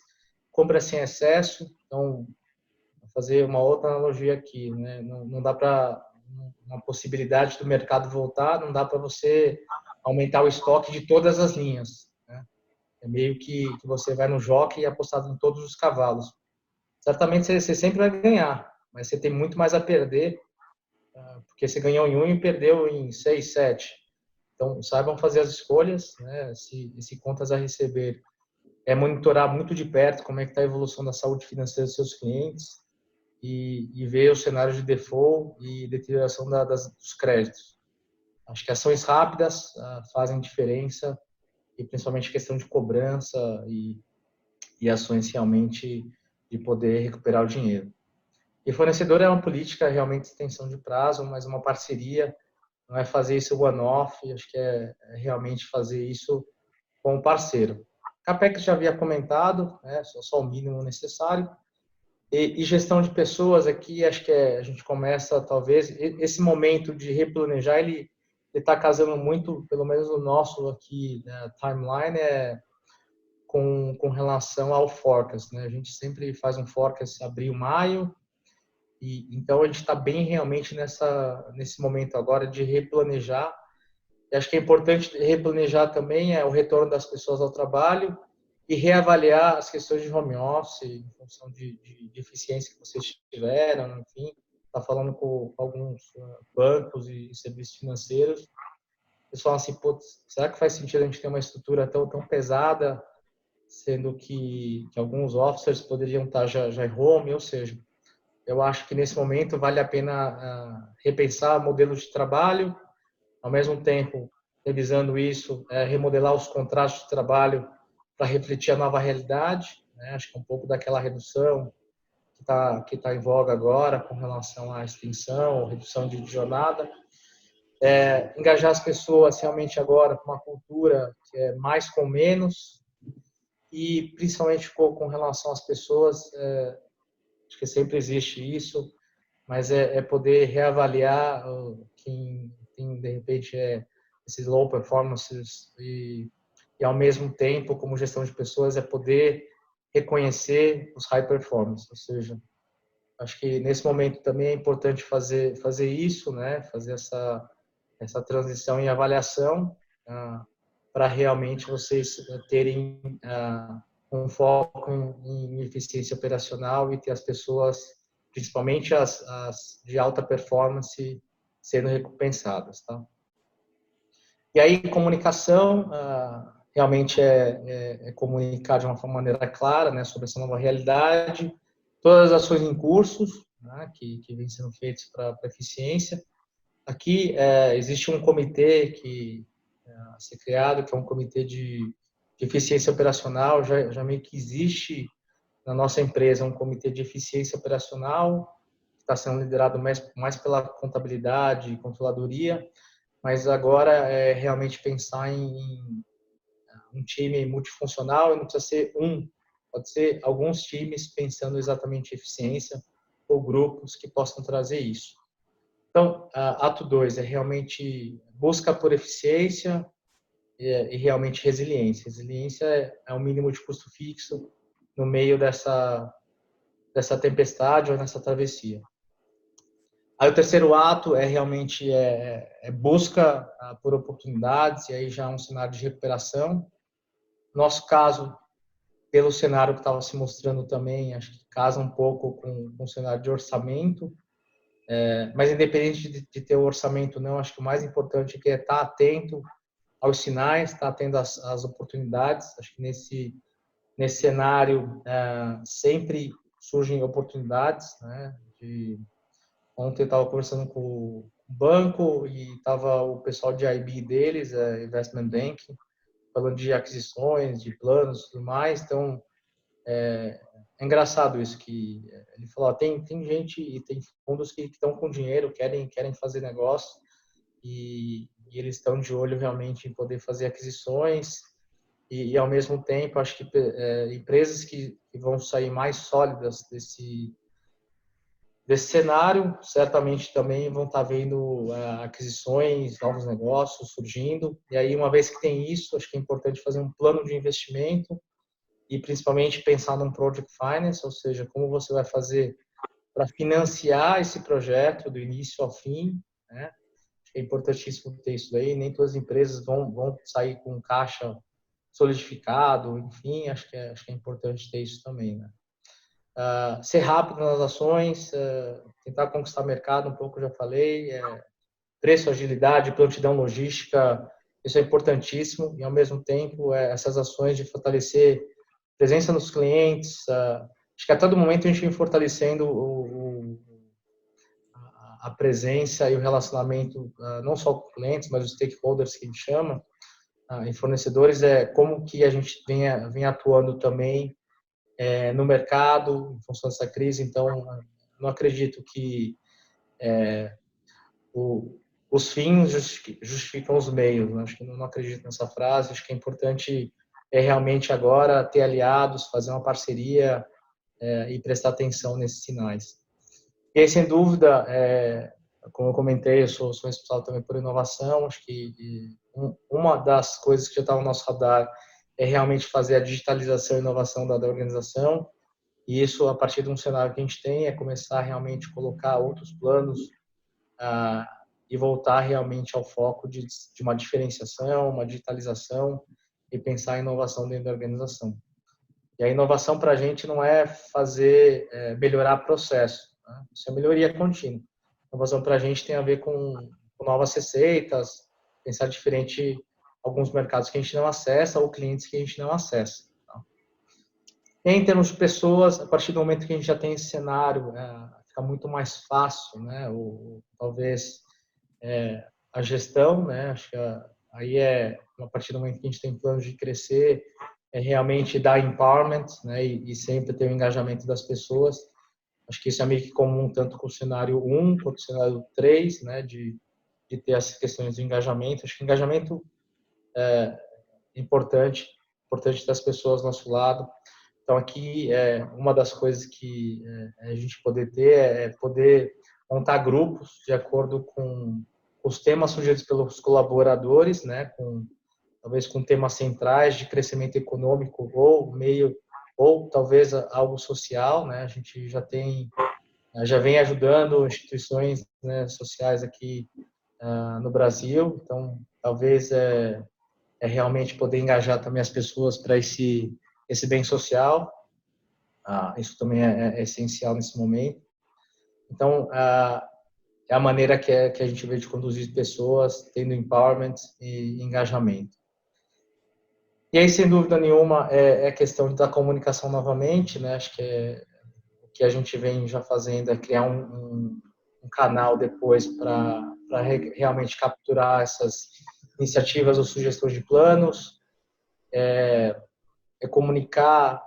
compra sem excesso. Então, vou fazer uma outra analogia aqui, né? Não dá para, uma possibilidade do mercado voltar, não dá para você aumentar o estoque de todas as linhas, né? É meio que você vai no jockey e apostar em todos os cavalos. Certamente você sempre vai ganhar, mas você tem muito mais a perder porque você ganhou em um e perdeu em 6, 7. Então, saibam fazer as escolhas, né? Se contas a receber, é monitorar muito de perto como é que está a evolução da saúde financeira dos seus clientes e ver o cenário de default e deterioração dos créditos. Acho que ações rápidas fazem diferença e principalmente questão de cobrança e ações realmente de poder recuperar o dinheiro. E fornecedor é uma política realmente de extensão de prazo, mas uma parceria, não é fazer isso one-off, acho que é realmente fazer isso com o parceiro. CAPEX já havia comentado, né, só o mínimo necessário. E gestão de pessoas aqui, acho que a gente começa, talvez, esse momento de replanejar, ele está casando muito, pelo menos no nosso aqui, né, timeline, com relação ao forecast. Né? A gente sempre faz um forecast abril, maio, e então a gente está bem realmente nesse momento agora de replanejar. E acho que é importante replanejar também o retorno das pessoas ao trabalho e reavaliar as questões de home office em função de eficiência que vocês tiveram, enfim, está falando com alguns bancos e serviços financeiros. Eles falam assim, será que faz sentido a gente ter uma estrutura tão pesada, sendo que alguns officers poderiam estar já em home, ou seja, eu acho que nesse momento vale a pena repensar modelos de trabalho, ao mesmo tempo, revisando isso, remodelar os contratos de trabalho para refletir a nova realidade. Né? Acho que um pouco daquela redução que tá em voga agora com relação à extensão, redução de jornada. Engajar as pessoas realmente agora com uma cultura que é mais com menos e principalmente com relação às pessoas, acho que sempre existe isso, mas é poder reavaliar quem de repente esses low performances e ao mesmo tempo, como gestão de pessoas, é poder reconhecer os high performance, ou seja, acho que nesse momento também é importante fazer isso, né? Fazer essa transição em avaliação para realmente vocês terem um foco em eficiência operacional e ter as pessoas, principalmente as de alta performance, sendo recompensadas, tá? E aí, comunicação, realmente é comunicar de uma maneira clara, né, sobre essa nova realidade, todas as ações em cursos, né, que vêm sendo feitas para eficiência. Aqui existe um comitê que a ser criado, que é um comitê de eficiência operacional, já meio que existe na nossa empresa um comitê de eficiência operacional, que está sendo liderado mais pela contabilidade e controladoria, mas agora é realmente pensar em um time multifuncional, e não precisa ser pode ser alguns times pensando exatamente em eficiência ou grupos que possam trazer isso. Então, ato 2 é realmente busca por eficiência e realmente resiliência. Resiliência é o mínimo de custo fixo no meio dessa tempestade ou nessa travessia. Aí o terceiro ato é realmente busca por oportunidades, e aí já é um cenário de recuperação. Nosso caso, pelo cenário que estava se mostrando também, acho que casa um pouco com o cenário de orçamento, mas independente de ter o orçamento não, acho que o mais importante é que estar atento aos sinais, estar atento às oportunidades. Acho que nesse cenário sempre surgem oportunidades, né? Ontem eu estava conversando com o banco e estava o pessoal de IB deles, Investment Banking, falando de aquisições, de planos e tudo mais. Então, é engraçado isso, que ele falou, tem gente e tem fundos que estão com dinheiro, querem fazer negócio e eles estão de olho realmente em poder fazer aquisições e ao mesmo tempo, acho que empresas que vão sair mais sólidas desse cenário, certamente também vão estar vendo aquisições, novos negócios surgindo. E aí, uma vez que tem isso, acho que é importante fazer um plano de investimento e principalmente pensar num project finance, ou seja, como você vai fazer para financiar esse projeto do início ao fim, né? É importantíssimo ter isso daí. Nem todas as empresas vão sair com caixa solidificado, enfim, acho que é importante ter isso também, né? Ser rápido nas ações, tentar conquistar mercado, um pouco já falei, preço, agilidade, prontidão logística, isso é importantíssimo, e ao mesmo tempo essas ações de fortalecer presença nos clientes, acho que a todo momento a gente vem fortalecendo a presença e o relacionamento, não só com clientes, mas os stakeholders que a gente chama, em fornecedores, como que a gente vem atuando também no mercado, em função dessa crise. Então, não acredito que os fins justificam os meios. Né? Acho que não acredito nessa frase. Acho que é importante realmente agora ter aliados, fazer uma parceria e prestar atenção nesses sinais. E aí, sem dúvida, como eu comentei, eu sou responsável também por inovação. Acho que uma das coisas que já está no nosso radar é realmente fazer a digitalização e inovação da organização. E isso, a partir de um cenário que a gente tem, é começar realmente a colocar outros planos e voltar realmente ao foco de uma diferenciação, uma digitalização e pensar em inovação dentro da organização. E a inovação para a gente não é melhorar processo, né? Isso é melhoria contínua. A inovação para a gente tem a ver com novas receitas, pensar diferente alguns mercados que a gente não acessa ou clientes que a gente não acessa. Tá? E em termos de pessoas, a partir do momento que a gente já tem esse cenário, fica muito mais fácil, né? Ou talvez a gestão, né? Acho que aí a partir do momento que a gente tem planos de crescer, realmente dar empowerment, né? E sempre ter o engajamento das pessoas. Acho que isso é meio que comum tanto com o cenário 1 quanto o cenário 3, né? De ter essas questões de engajamento. Acho que engajamento é importante das pessoas do nosso lado. Então, aqui, uma das coisas que a gente poder ter é poder montar grupos de acordo com os temas sugeridos pelos colaboradores, né, talvez com temas centrais de crescimento econômico ou talvez algo social, né? A gente já vem ajudando instituições, né, sociais aqui no Brasil, então talvez realmente poder engajar também as pessoas para esse bem social. Isso também é essencial nesse momento. Então, é a maneira que a gente vê de conduzir pessoas, tendo empowerment e engajamento. E aí, sem dúvida nenhuma, é questão da comunicação novamente, né? Acho que o que a gente vem já fazendo é criar um canal depois para realmente capturar essas iniciativas ou sugestões de planos, comunicar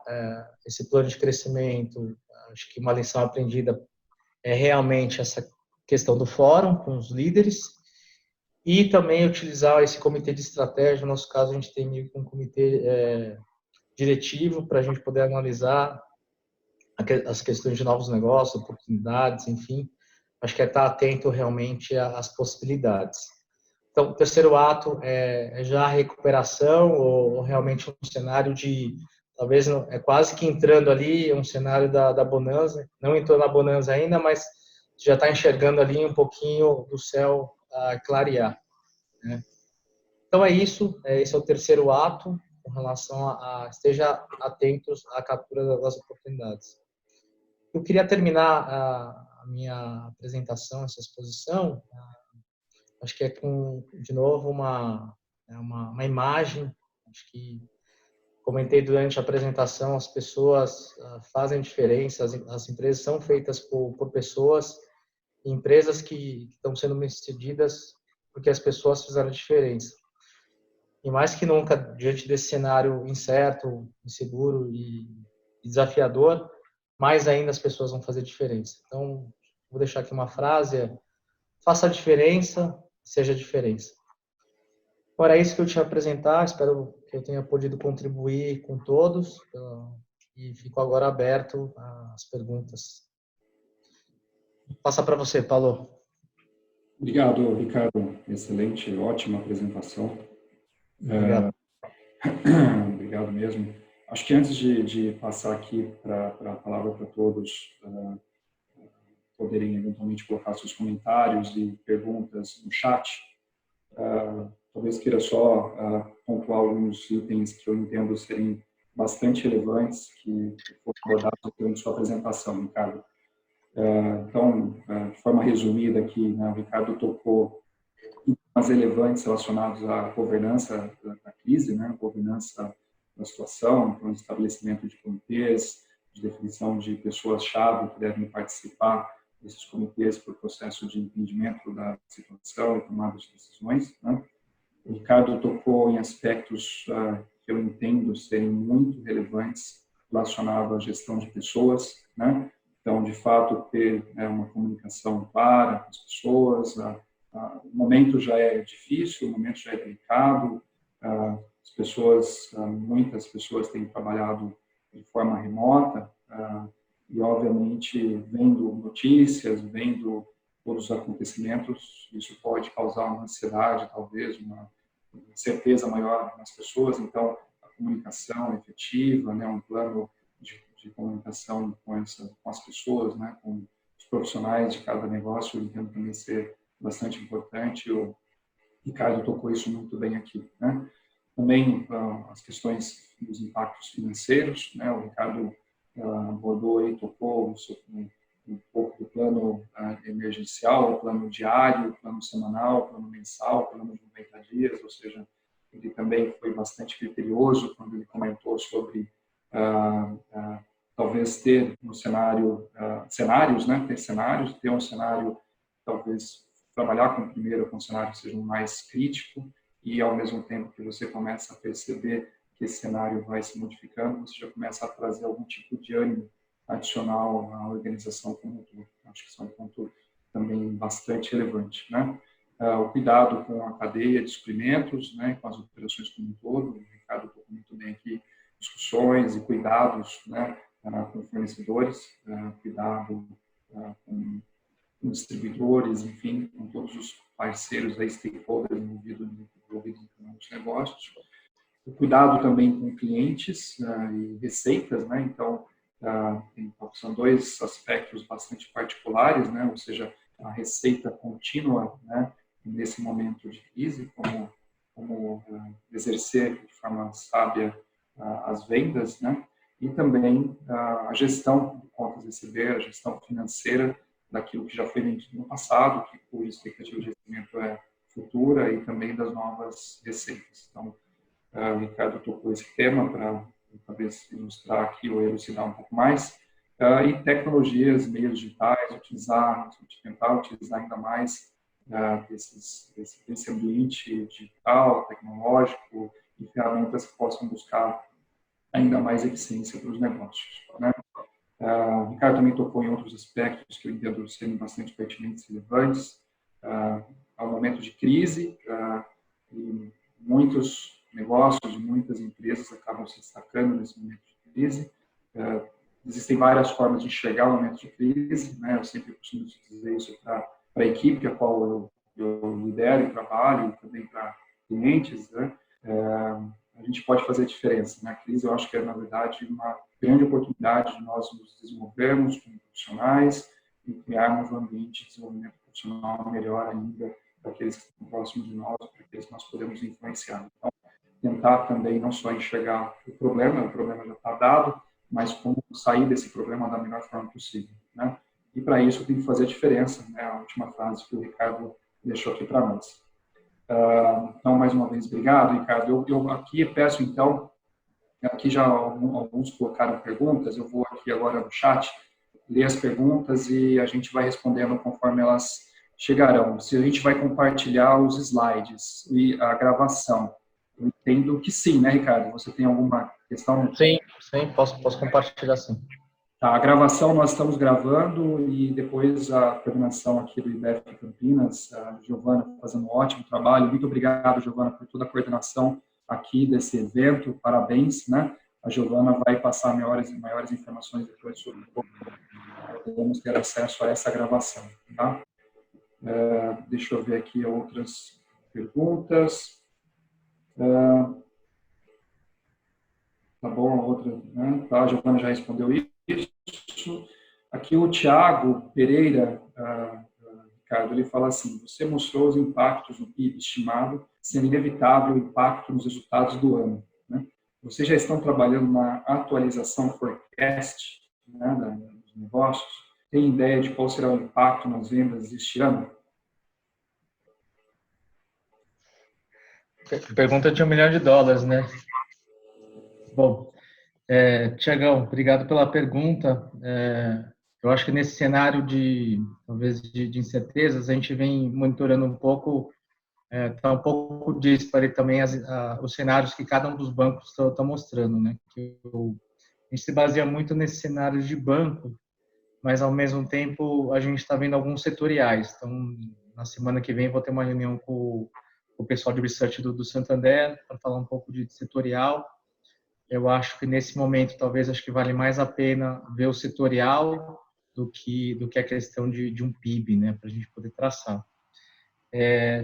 esse plano de crescimento. Acho que uma lição aprendida é realmente essa questão do fórum com os líderes e também utilizar esse comitê de estratégia. No nosso caso, a gente tem meio que um comitê diretivo para a gente poder analisar as questões de novos negócios, oportunidades, enfim. Acho que estar atento realmente às possibilidades. Então, o terceiro ato é já a recuperação ou realmente um cenário de, talvez, quase que entrando ali, um cenário da bonança. Não entrou na bonança ainda, mas já está enxergando ali um pouquinho do céu clarear. Né? Então, é isso. Esse é o terceiro ato com relação esteja atentos à captura das oportunidades. Eu queria terminar a minha apresentação, essa exposição, acho que com, de novo, uma imagem. Acho que comentei durante a apresentação, as pessoas fazem diferença, as empresas são feitas por pessoas, empresas que estão sendo bem-sucedidas porque as pessoas fizeram diferença. E mais que nunca, diante desse cenário incerto, inseguro e desafiador, mais ainda as pessoas vão fazer diferença. Então, vou deixar aqui uma frase: faça a diferença, seja a diferença. Agora, é isso que eu tinha a apresentar. Espero que eu tenha podido contribuir com todos e fico agora aberto às perguntas. Vou passar para você, Paulo. Obrigado, Ricardo. Excelente, ótima apresentação. Obrigado. Obrigado mesmo. Acho que antes de passar aqui para a palavra para todos poderem eventualmente colocar seus comentários e perguntas no chat, talvez queira só pontuar alguns itens que eu entendo serem bastante relevantes que foram abordados durante sua apresentação, Ricardo. Então, de forma resumida aqui, né, o Ricardo tocou em temas relevantes relacionados à governança da crise, né, governança da situação, então, estabelecimento de comitês, de definição de pessoas-chave que devem participar desses comitês para o processo de entendimento da situação e tomada de decisões, né. O Ricardo tocou em aspectos que eu entendo serem muito relevantes relacionados à gestão de pessoas, né. Então, de fato, ter uma comunicação clara com as pessoas. O momento já é difícil, o momento já é delicado. As pessoas, muitas pessoas têm trabalhado de forma remota e, obviamente, vendo notícias, vendo todos os acontecimentos, isso pode causar uma ansiedade, talvez, uma certeza maior nas pessoas. Então, a comunicação efetiva, né, um plano de comunicação com as pessoas, né, com os profissionais de cada negócio, eu entendo também ser bastante importante. O Ricardo tocou isso muito bem aqui, né. Também as questões dos impactos financeiros, né, o Ricardo abordou e tocou um pouco do plano emergencial, o plano diário, o plano semanal, o plano mensal, o plano de 90 dias, ou seja, ele também foi bastante criterioso quando ele comentou sobre talvez ter um cenários, né? Ter um cenário, talvez trabalhar com o primeiro, com um cenário que seja um mais crítico e, ao mesmo tempo que você começa a perceber que esse cenário vai se modificando, você já começa a trazer algum tipo de ânimo adicional à organização como um todo. Acho que isso é um ponto também bastante relevante, né? O cuidado com a cadeia de suprimentos, né? Com as operações como um todo. O Ricardo tocou muito bem aqui, discussões e cuidados, né? Com fornecedores, cuidado com distribuidores, enfim, com todos os parceiros, stakeholders envolvidos nos negócios. O cuidado também com clientes e receitas, né? Então, são dois aspectos bastante particulares, né? Ou seja, a receita contínua, né? Nesse momento de crise, como exercer de forma sábia as vendas, né? E também a gestão de contas a receber, a gestão financeira daquilo que já foi vendido no passado, que por expectativa de crescimento é futura, e também das novas receitas. Então, o Ricardo tocou esse tema para talvez ilustrar aqui ou elucidar um pouco mais. E tecnologias, meios digitais, tentar utilizar ainda mais desse ambiente digital, tecnológico, e ferramentas que possam buscar ainda mais eficiência para os negócios, né? O Ricardo também tocou em outros aspectos que eu entendo serem bastante pertinentes e relevantes. Ao momento de crise, e muitos negócios, muitas empresas acabam se destacando nesse momento de crise. Existem várias formas de enxergar o momento de crise, né? Eu sempre costumo dizer isso para a equipe a qual eu lidero e trabalho, e também para clientes, né? A gente pode fazer diferença. Na crise, eu acho que é, na verdade, uma grande oportunidade de nós nos desenvolvermos como profissionais e criarmos um ambiente de desenvolvimento profissional melhor ainda para aqueles que estão próximos de nós, para aqueles que nós podemos influenciar. Então, tentar também não só enxergar o problema já está dado, mas como sair desse problema da melhor forma possível, né? E para isso tem que fazer a diferença, né? A última frase que o Ricardo deixou aqui para nós. Então, mais uma vez, obrigado, Ricardo. Eu aqui peço, então, aqui já alguns colocaram perguntas, eu vou aqui agora no chat ler as perguntas e a gente vai respondendo conforme elas chegarão. Se a gente vai compartilhar os slides e a gravação, eu entendo que sim, né, Ricardo? Você tem alguma questão? Sim, posso compartilhar sim. Tá, a gravação nós estamos gravando e depois a coordenação aqui do IBEF Campinas, a Giovana fazendo um ótimo trabalho. Muito obrigado, Giovana, por toda a coordenação aqui desse evento. Parabéns, né? A Giovana vai passar maiores informações depois sobre como vamos ter acesso a essa gravação, tá? Deixa eu ver aqui outras perguntas. Tá bom, outra, né? Tá, a Giovana já respondeu isso. Aqui o Tiago Pereira, Ricardo, ele fala assim: você mostrou os impactos no PIB estimado, sendo inevitável o impacto nos resultados do ano, né? Vocês já estão trabalhando na atualização forecast, né, dos negócios? tem ideia de qual será o impacto nas vendas este ano? Pergunta de US$ 1 milhão, né? Bom, Tiagão, obrigado pela pergunta. Eu acho que nesse cenário talvez, de incertezas, a gente vem monitorando um pouco, está um pouco dispare também os cenários que cada um dos bancos está mostrando, né? A gente se baseia muito nesse cenário de banco, mas ao mesmo tempo a gente está vendo alguns setoriais. Então, na semana que vem vou ter uma reunião com o pessoal de research do Santander para falar um pouco de setorial. Eu acho que nesse momento talvez acho que vale mais a pena ver o setorial do que a questão de um PIB, né, para a gente poder traçar.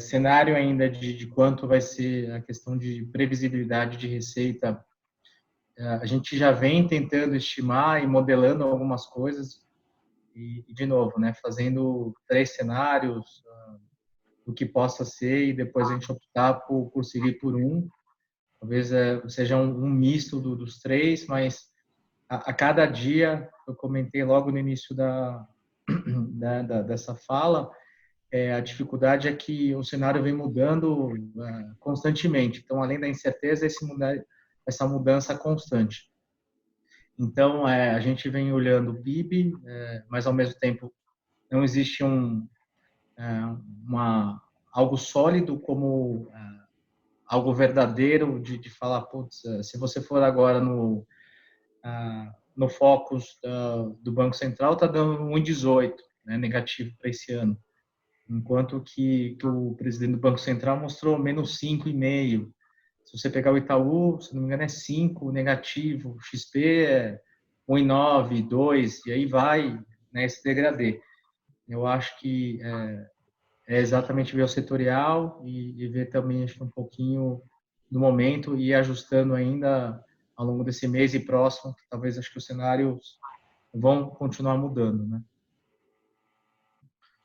Cenário ainda de quanto vai ser a questão de previsibilidade de receita, a gente já vem tentando estimar e modelando algumas coisas e de novo, né, fazendo 3 cenários do que possa ser e depois a gente optar por seguir por um. Talvez seja um misto dos 3, mas a cada dia, eu comentei logo no início dessa fala, a dificuldade é que o cenário vem mudando constantemente. Então, além da incerteza, essa mudança constante. Então, a gente vem olhando o PIB, mas ao mesmo tempo não existe algo sólido como algo verdadeiro de falar, putz, se você for agora no Focus do Banco Central, está dando 1,18, né, negativo para esse ano. Enquanto que o presidente do Banco Central mostrou menos 5,5. Se você pegar o Itaú, se não me engano, é 5 negativo, XP é 1,9, 2, e aí vai, né, esse degradê. Eu acho que exatamente ver o setorial e ver também acho que um pouquinho do momento e ir ajustando ainda ao longo desse mês e próximo, que talvez acho que os cenários vão continuar mudando, né?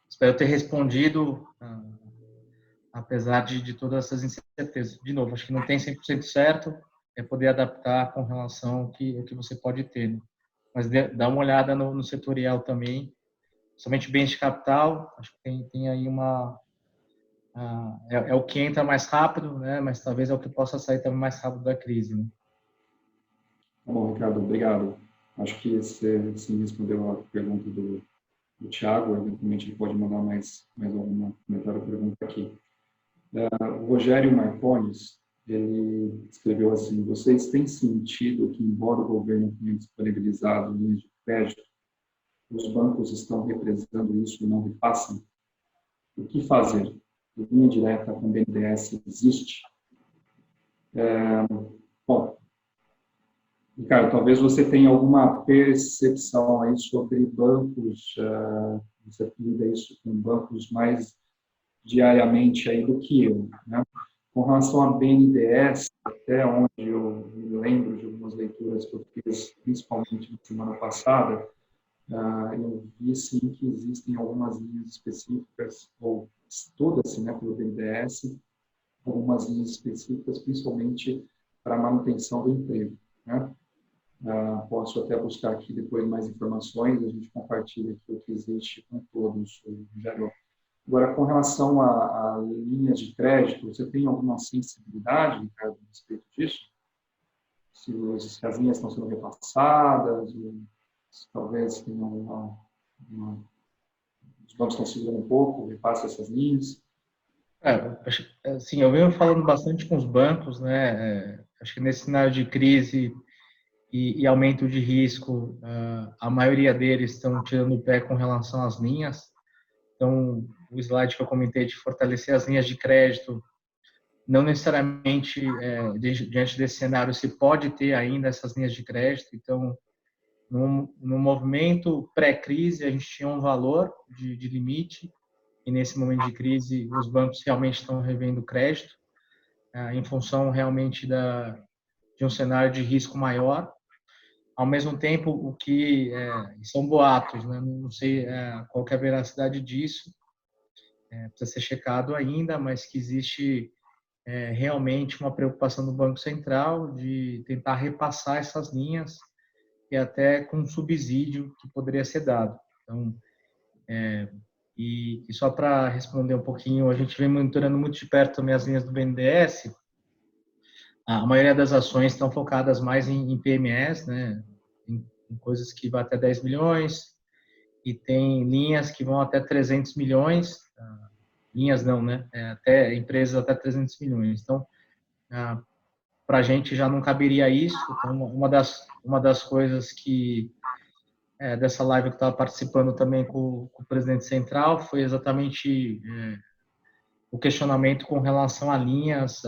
Espero ter respondido, apesar de todas essas incertezas. De novo, acho que não tem 100% certo, é poder adaptar com relação ao que você pode ter, né? Mas dá uma olhada no setorial também, somente bens de capital, acho que tem aí é o que entra mais rápido, né? Mas talvez é o que possa sair também mais rápido da crise, né? Tá bom, Ricardo, obrigado. Acho que você sim respondeu a pergunta do Thiago, eventualmente ele pode mandar mais alguma comentário ou pergunta aqui. O Rogério Marcones, ele escreveu assim: vocês têm sentido que, embora o governo tenha disponibilizado linhas de crédito, os bancos estão represando isso e não repassam? O que fazer? Linha direta com BNDES existe? Bom, Ricardo, talvez você tenha alguma percepção aí sobre bancos, você lida isso com bancos mais diariamente aí do que eu, né? Com relação a BNDES, até onde eu me lembro de algumas leituras que eu fiz, principalmente na semana passada, eu vi sim que existem algumas linhas específicas, ou estuda-se, né, pelo BNDES, algumas linhas específicas, principalmente para a manutenção do emprego, né? Posso até buscar aqui depois mais informações, a gente compartilha aqui o que existe com todos, Jairo. Agora, com relação a linhas de crédito, você tem alguma sensibilidade, Ricardo, a respeito disso? Se as linhas estão sendo repassadas, se talvez tenham os bancos estão segurando um pouco, repassa essas linhas? Assim, eu venho falando bastante com os bancos, né? Acho que nesse cenário de crise e aumento de risco, a maioria deles estão tirando o pé com relação às linhas. Então, o slide que eu comentei de fortalecer as linhas de crédito, não necessariamente diante desse cenário se pode ter ainda essas linhas de crédito. Então, no movimento pré-crise, a gente tinha um valor de limite e nesse momento de crise os bancos realmente estão revendo o crédito em função realmente de um cenário de risco maior. Ao mesmo tempo, o que são boatos, né? Não sei qual que é a veracidade disso, precisa ser checado ainda, mas que existe realmente uma preocupação do Banco Central de tentar repassar essas linhas e até com um subsídio que poderia ser dado. Então, e só para responder um pouquinho, a gente vem monitorando muito de perto também as linhas do BNDES. A maioria das ações estão focadas mais em PMEs, né? Em coisas que vão até 10 milhões, e tem linhas que vão até 300 milhões, linhas não, né? Até empresas até 300 milhões. Então, para a gente já não caberia isso. Então, uma das coisas que dessa live que eu estava participando também com o presidente central foi exatamente o questionamento com relação a linhas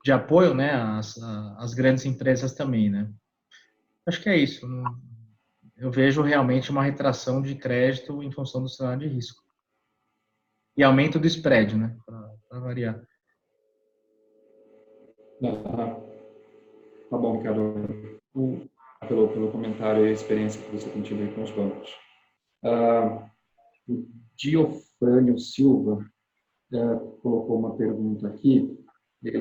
de apoio, né, às grandes empresas também, né? Acho que é isso. Eu vejo realmente uma retração de crédito em função do cenário de risco. E aumento do spread, né, para variar. Tá bom, Ricardo. Pelo comentário e a experiência que você tem tido aí com os bancos. O Diofrânio Silva colocou uma pergunta aqui. A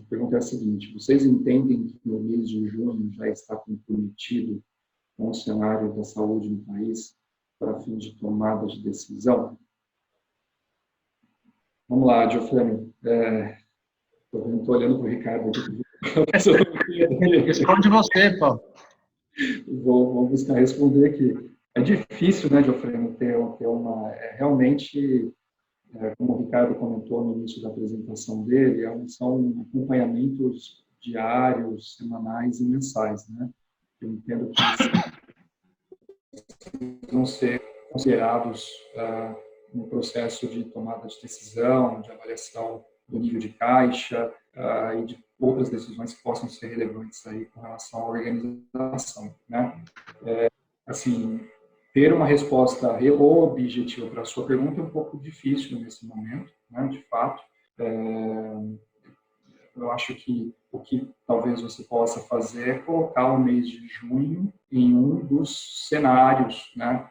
pergunta é a seguinte: vocês entendem que no mês de junho já está comprometido com o cenário da saúde no país para fim de tomada de decisão? Vamos lá, Diofrânio. Estou olhando para o Ricardo aqui. Responde você, Paulo. Vou buscar responder aqui. É difícil, né, Diofrânio, ter uma... realmente, como o Ricardo comentou no início da apresentação dele, são acompanhamentos diários, semanais e mensais, né? Eu entendo que vão ser considerados no processo de tomada de decisão, de avaliação do nível de caixa e de outras decisões que possam ser relevantes aí com relação à organização, né? Assim, ter uma resposta objetiva para a sua pergunta é um pouco difícil nesse momento, né? De fato. Eu acho que o que talvez você possa fazer é colocar o mês de junho em um dos cenários, né,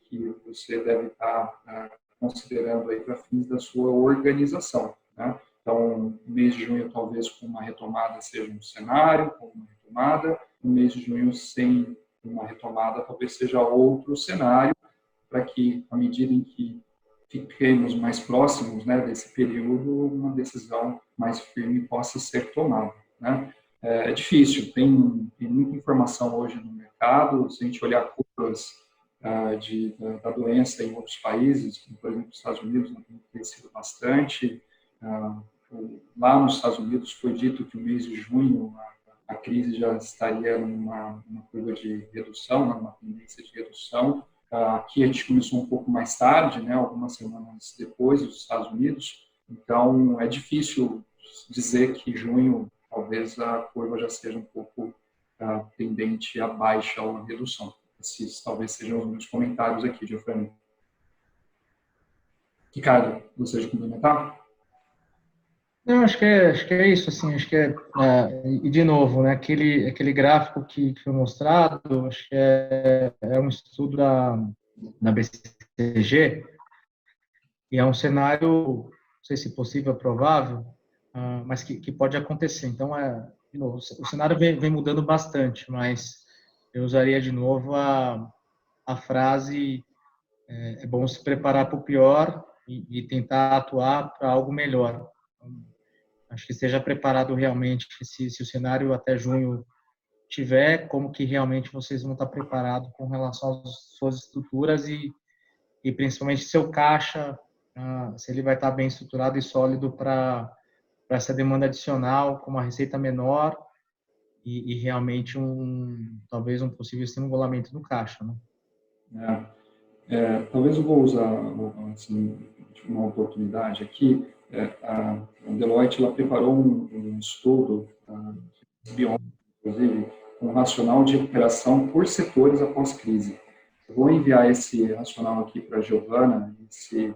que você deve estar considerando aí para fins da sua organização, né? Então, o mês de junho talvez com uma retomada seja um cenário, com uma retomada. O mês de junho sem uma retomada talvez seja outro cenário, para que, à medida em que fiquemos mais próximos, né, desse período, uma decisão mais firme possa ser tomada, né? É difícil, tem muita informação hoje no mercado. Se a gente olhar curvas da doença em outros países, como por exemplo os Estados Unidos, tem crescido bastante. Lá nos Estados Unidos foi dito que no mês de junho a crise já estaria numa curva de redução, numa tendência de redução. Aqui a gente começou um pouco mais tarde, né, algumas semanas depois dos Estados Unidos. Então, é difícil dizer que junho talvez a curva já seja um pouco tendente a baixa ou a redução. Esses talvez sejam os meus comentários aqui, Giovanni. Ricardo, gostaria de complementar? Não, acho que é isso, assim, acho que e de novo, né, aquele gráfico que foi mostrado, acho que é um estudo da BCG, e é um cenário, não sei se possível, provável, mas que pode acontecer. Então, de novo, o cenário vem mudando bastante, mas eu usaria de novo a frase: é bom se preparar para o pior e tentar atuar para algo melhor. Acho que esteja preparado realmente, se o cenário até junho tiver, como que realmente vocês vão estar preparados com relação às suas estruturas e principalmente seu caixa, se ele vai estar bem estruturado e sólido para essa demanda adicional, com uma receita menor e realmente talvez um possível estrangulamento do caixa, né? Talvez eu vou usar assim, uma oportunidade aqui. A Deloitte ela preparou um estudo, inclusive, um racional de recuperação por setores após crise. Eu vou enviar esse racional aqui para a Giovana, se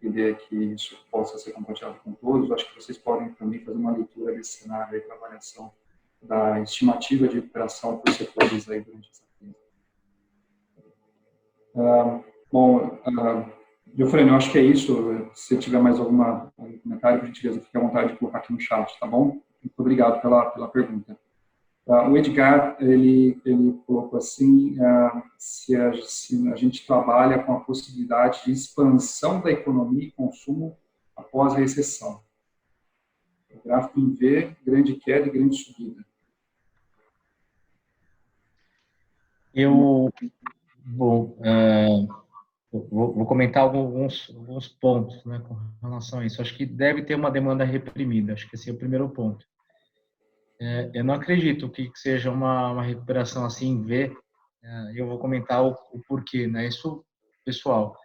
entender que isso possa ser compartilhado com todos. Acho que vocês podem também fazer uma leitura desse cenário para avaliação da estimativa de recuperação por setores aí durante essa crise. Bom, Giovanni, eu acho que é isso. Se tiver mais algum comentário, por gentileza, fique à vontade de colocar aqui no chat, tá bom? Muito obrigado pela pergunta. O Edgar, ele colocou assim, se a gente trabalha com a possibilidade de expansão da economia e consumo após a recessão. O gráfico em V, grande queda e grande subida. Bom, vou comentar alguns pontos, né, com relação a isso. Acho que deve ter uma demanda reprimida, acho que esse é o primeiro ponto. Eu não acredito que seja uma recuperação assim em V. Eu vou comentar o porquê, né? Isso, pessoal,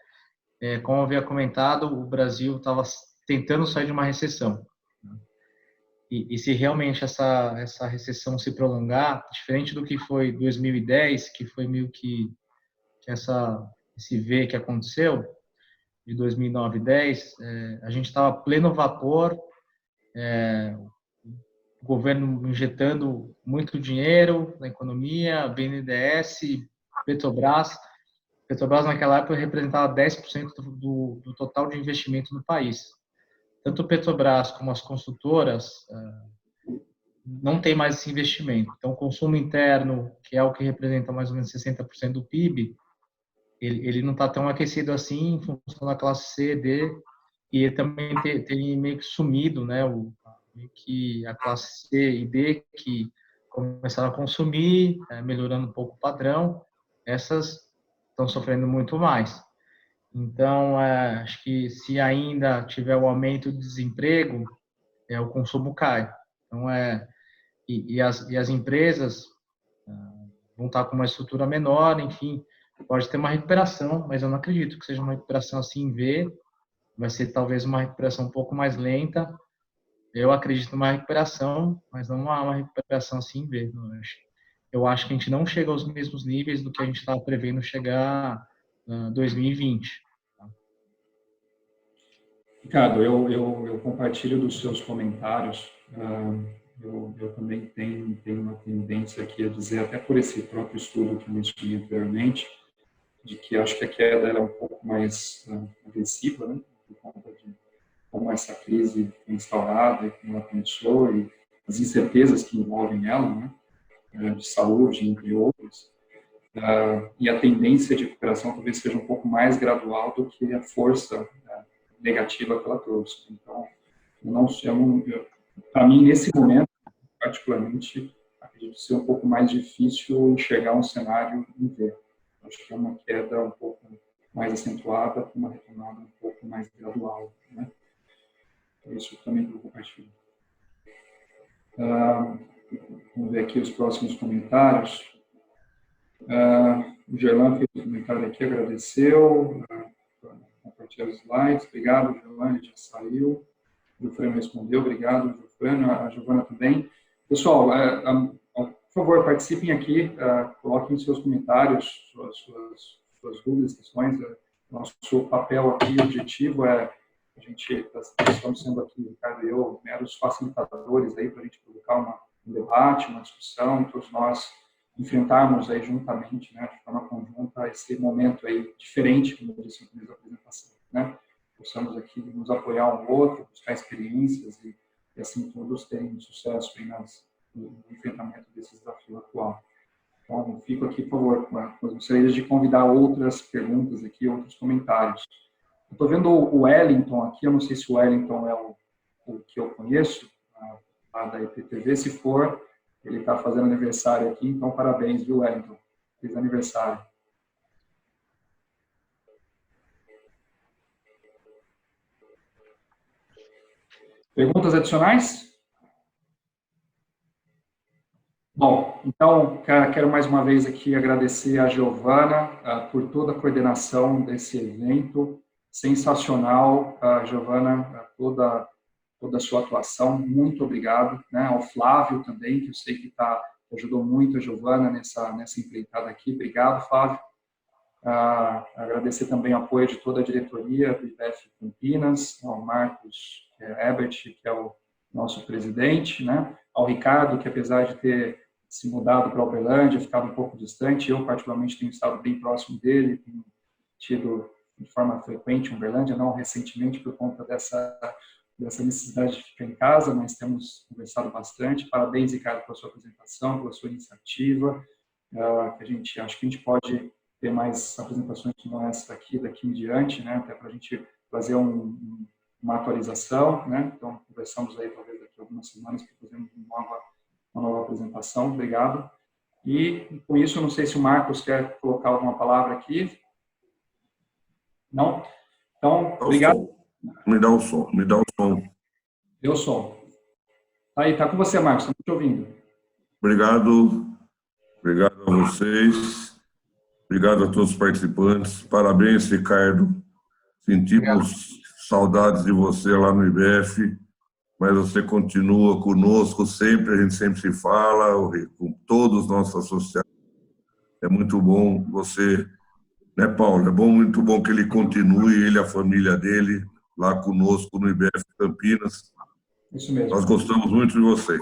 como eu havia comentado, o Brasil estava tentando sair de uma recessão. Né? E se realmente essa recessão se prolongar, diferente do que foi 2010, que foi meio que esse V que aconteceu, de 2009 e 10, a gente estava pleno vapor, o governo injetando muito dinheiro na economia, BNDES, Petrobras. Petrobras naquela época representava 10% do total de investimento no país. Tanto o Petrobras como as consultoras não tem mais esse investimento. Então, o consumo interno, que é o que representa mais ou menos 60% do PIB, ele não está tão aquecido assim em função da classe C, D, e ele também tem meio que sumido, né? Meio que a classe C e D que começaram a consumir, melhorando um pouco o padrão, essas estão sofrendo muito mais. Então, acho que se ainda tiver o aumento do desemprego, o consumo cai. Então, e as empresas vão estar com uma estrutura menor, enfim, pode ter uma recuperação, mas eu não acredito que seja uma recuperação assim em V, vai ser talvez uma recuperação um pouco mais lenta. Eu acredito numa recuperação, mas não uma recuperação assim em V. Eu acho que a gente não chega aos mesmos níveis do que a gente estava prevendo chegar em 2020. Ricardo, eu compartilho dos seus comentários. Eu também tenho uma tendência aqui a dizer, até por esse próprio estudo que eu mencionei anteriormente, de que acho que a queda era um pouco mais agressiva, né, por conta de como essa crise foi instaurada e como ela começou e as incertezas que envolvem ela, né, de saúde, entre outros. E a tendência de recuperação talvez seja um pouco mais gradual do que a força negativa que ela trouxe. Então, para mim, nesse momento, particularmente, acredito ser um pouco mais difícil enxergar um cenário em V. Acho que é uma queda um pouco mais acentuada, com uma retomada um pouco mais gradual, né? É isso também que eu compartilho. Vamos ver aqui os próximos comentários. O Gerlan fez um comentário aqui, agradeceu. Compartilhar os slides. Obrigado, Gerlan, já saiu. O Giovanni respondeu, obrigado, Giovanni. A Giovana também. Pessoal, por favor, participem aqui, coloquem seus comentários, suas dúvidas, questões. Nosso papel aqui, o objetivo é a gente estamos sendo aqui, Ricardo e eu, meros facilitadores aí para a gente provocar um debate, uma discussão, todos nós enfrentarmos aí juntamente, né, de forma conjunta, esse momento aí diferente, como eu disse no começo da apresentação, né? Possamos aqui nos apoiar um outro, buscar experiências e assim todos terem sucesso aí no enfrentamento desse desafio atual. Então, fico aqui, por favor, gostaria de convidar outras perguntas aqui, outros comentários. Estou vendo o Wellington aqui, eu não sei se o Wellington é o que eu conheço, lá da IPTV, se for, ele está fazendo aniversário aqui, então parabéns, viu, Wellington? Feliz aniversário. Perguntas adicionais? Bom, então, quero mais uma vez aqui agradecer a Giovana por toda a coordenação desse evento, sensacional, Giovana, toda a sua atuação, muito obrigado, né? Ao Flávio também, que eu sei que ajudou muito a Giovana nessa empreitada aqui, obrigado, Flávio. Agradecer também o apoio de toda a diretoria do IPF Campinas, ao Marcos Ebert, que é o nosso presidente, né? Ao Ricardo, que apesar de ter se mudado para Uberlândia, ficado um pouco distante, eu particularmente tenho estado bem próximo dele, tenho tido de forma frequente em Uberlândia, não recentemente por conta dessa dessa necessidade de ficar em casa, mas temos conversado bastante. Parabéns, Ricardo, pela sua apresentação, pela sua iniciativa. Acho que a gente pode ter mais apresentações como essa daqui em diante, né? Até para a gente fazer uma atualização, né? Então, conversamos aí talvez daqui a algumas semanas para fazer uma nova apresentação. Obrigado. E com isso, não sei se o Marcos quer colocar alguma palavra aqui. Não? Então, obrigado. Me dá o som. Deu o som. Aí, tá com você, Marcos, estamos te ouvindo. Obrigado a vocês, obrigado a todos os participantes, parabéns, Ricardo, sentimos saudades de você lá no IBF, mas você continua conosco sempre, a gente sempre se fala, com todos os nossos associados, é muito bom você, né, Paulo, muito bom que ele continue, ele e a família dele, lá conosco no IBF Campinas. Isso mesmo. Nós gostamos muito de vocês.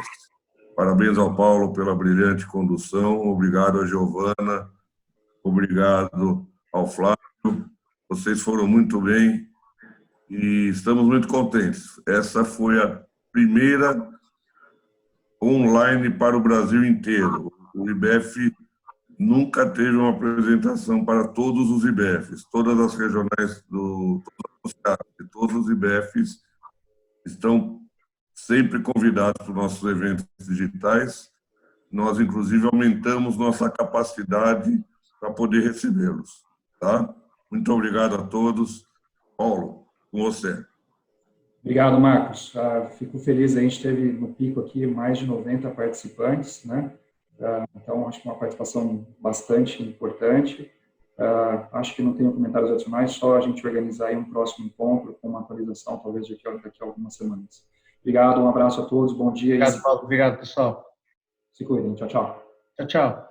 Parabéns ao Paulo pela brilhante condução, obrigado a Giovana, obrigado ao Flávio, vocês foram muito bem e estamos muito contentes. Essa foi a primeira online para o Brasil inteiro. O IBF nunca teve uma apresentação para todos os IBFs, todas as regionais todos os IBFs estão sempre convidados para os nossos eventos digitais. Nós, inclusive, aumentamos nossa capacidade para poder recebê-los. Tá? Muito obrigado a todos. Paulo, com você. Obrigado, Marcos. Fico feliz, a gente teve no pico aqui mais de 90 participantes, né? Então, acho que uma participação bastante importante. Acho que não tenho comentários adicionais, só a gente organizar aí um próximo encontro com uma atualização, talvez daqui a algumas semanas. Obrigado, um abraço a todos, bom dia. Obrigado, Paulo. Obrigado, pessoal. Se cuidem, tchau, tchau. Tchau, tchau.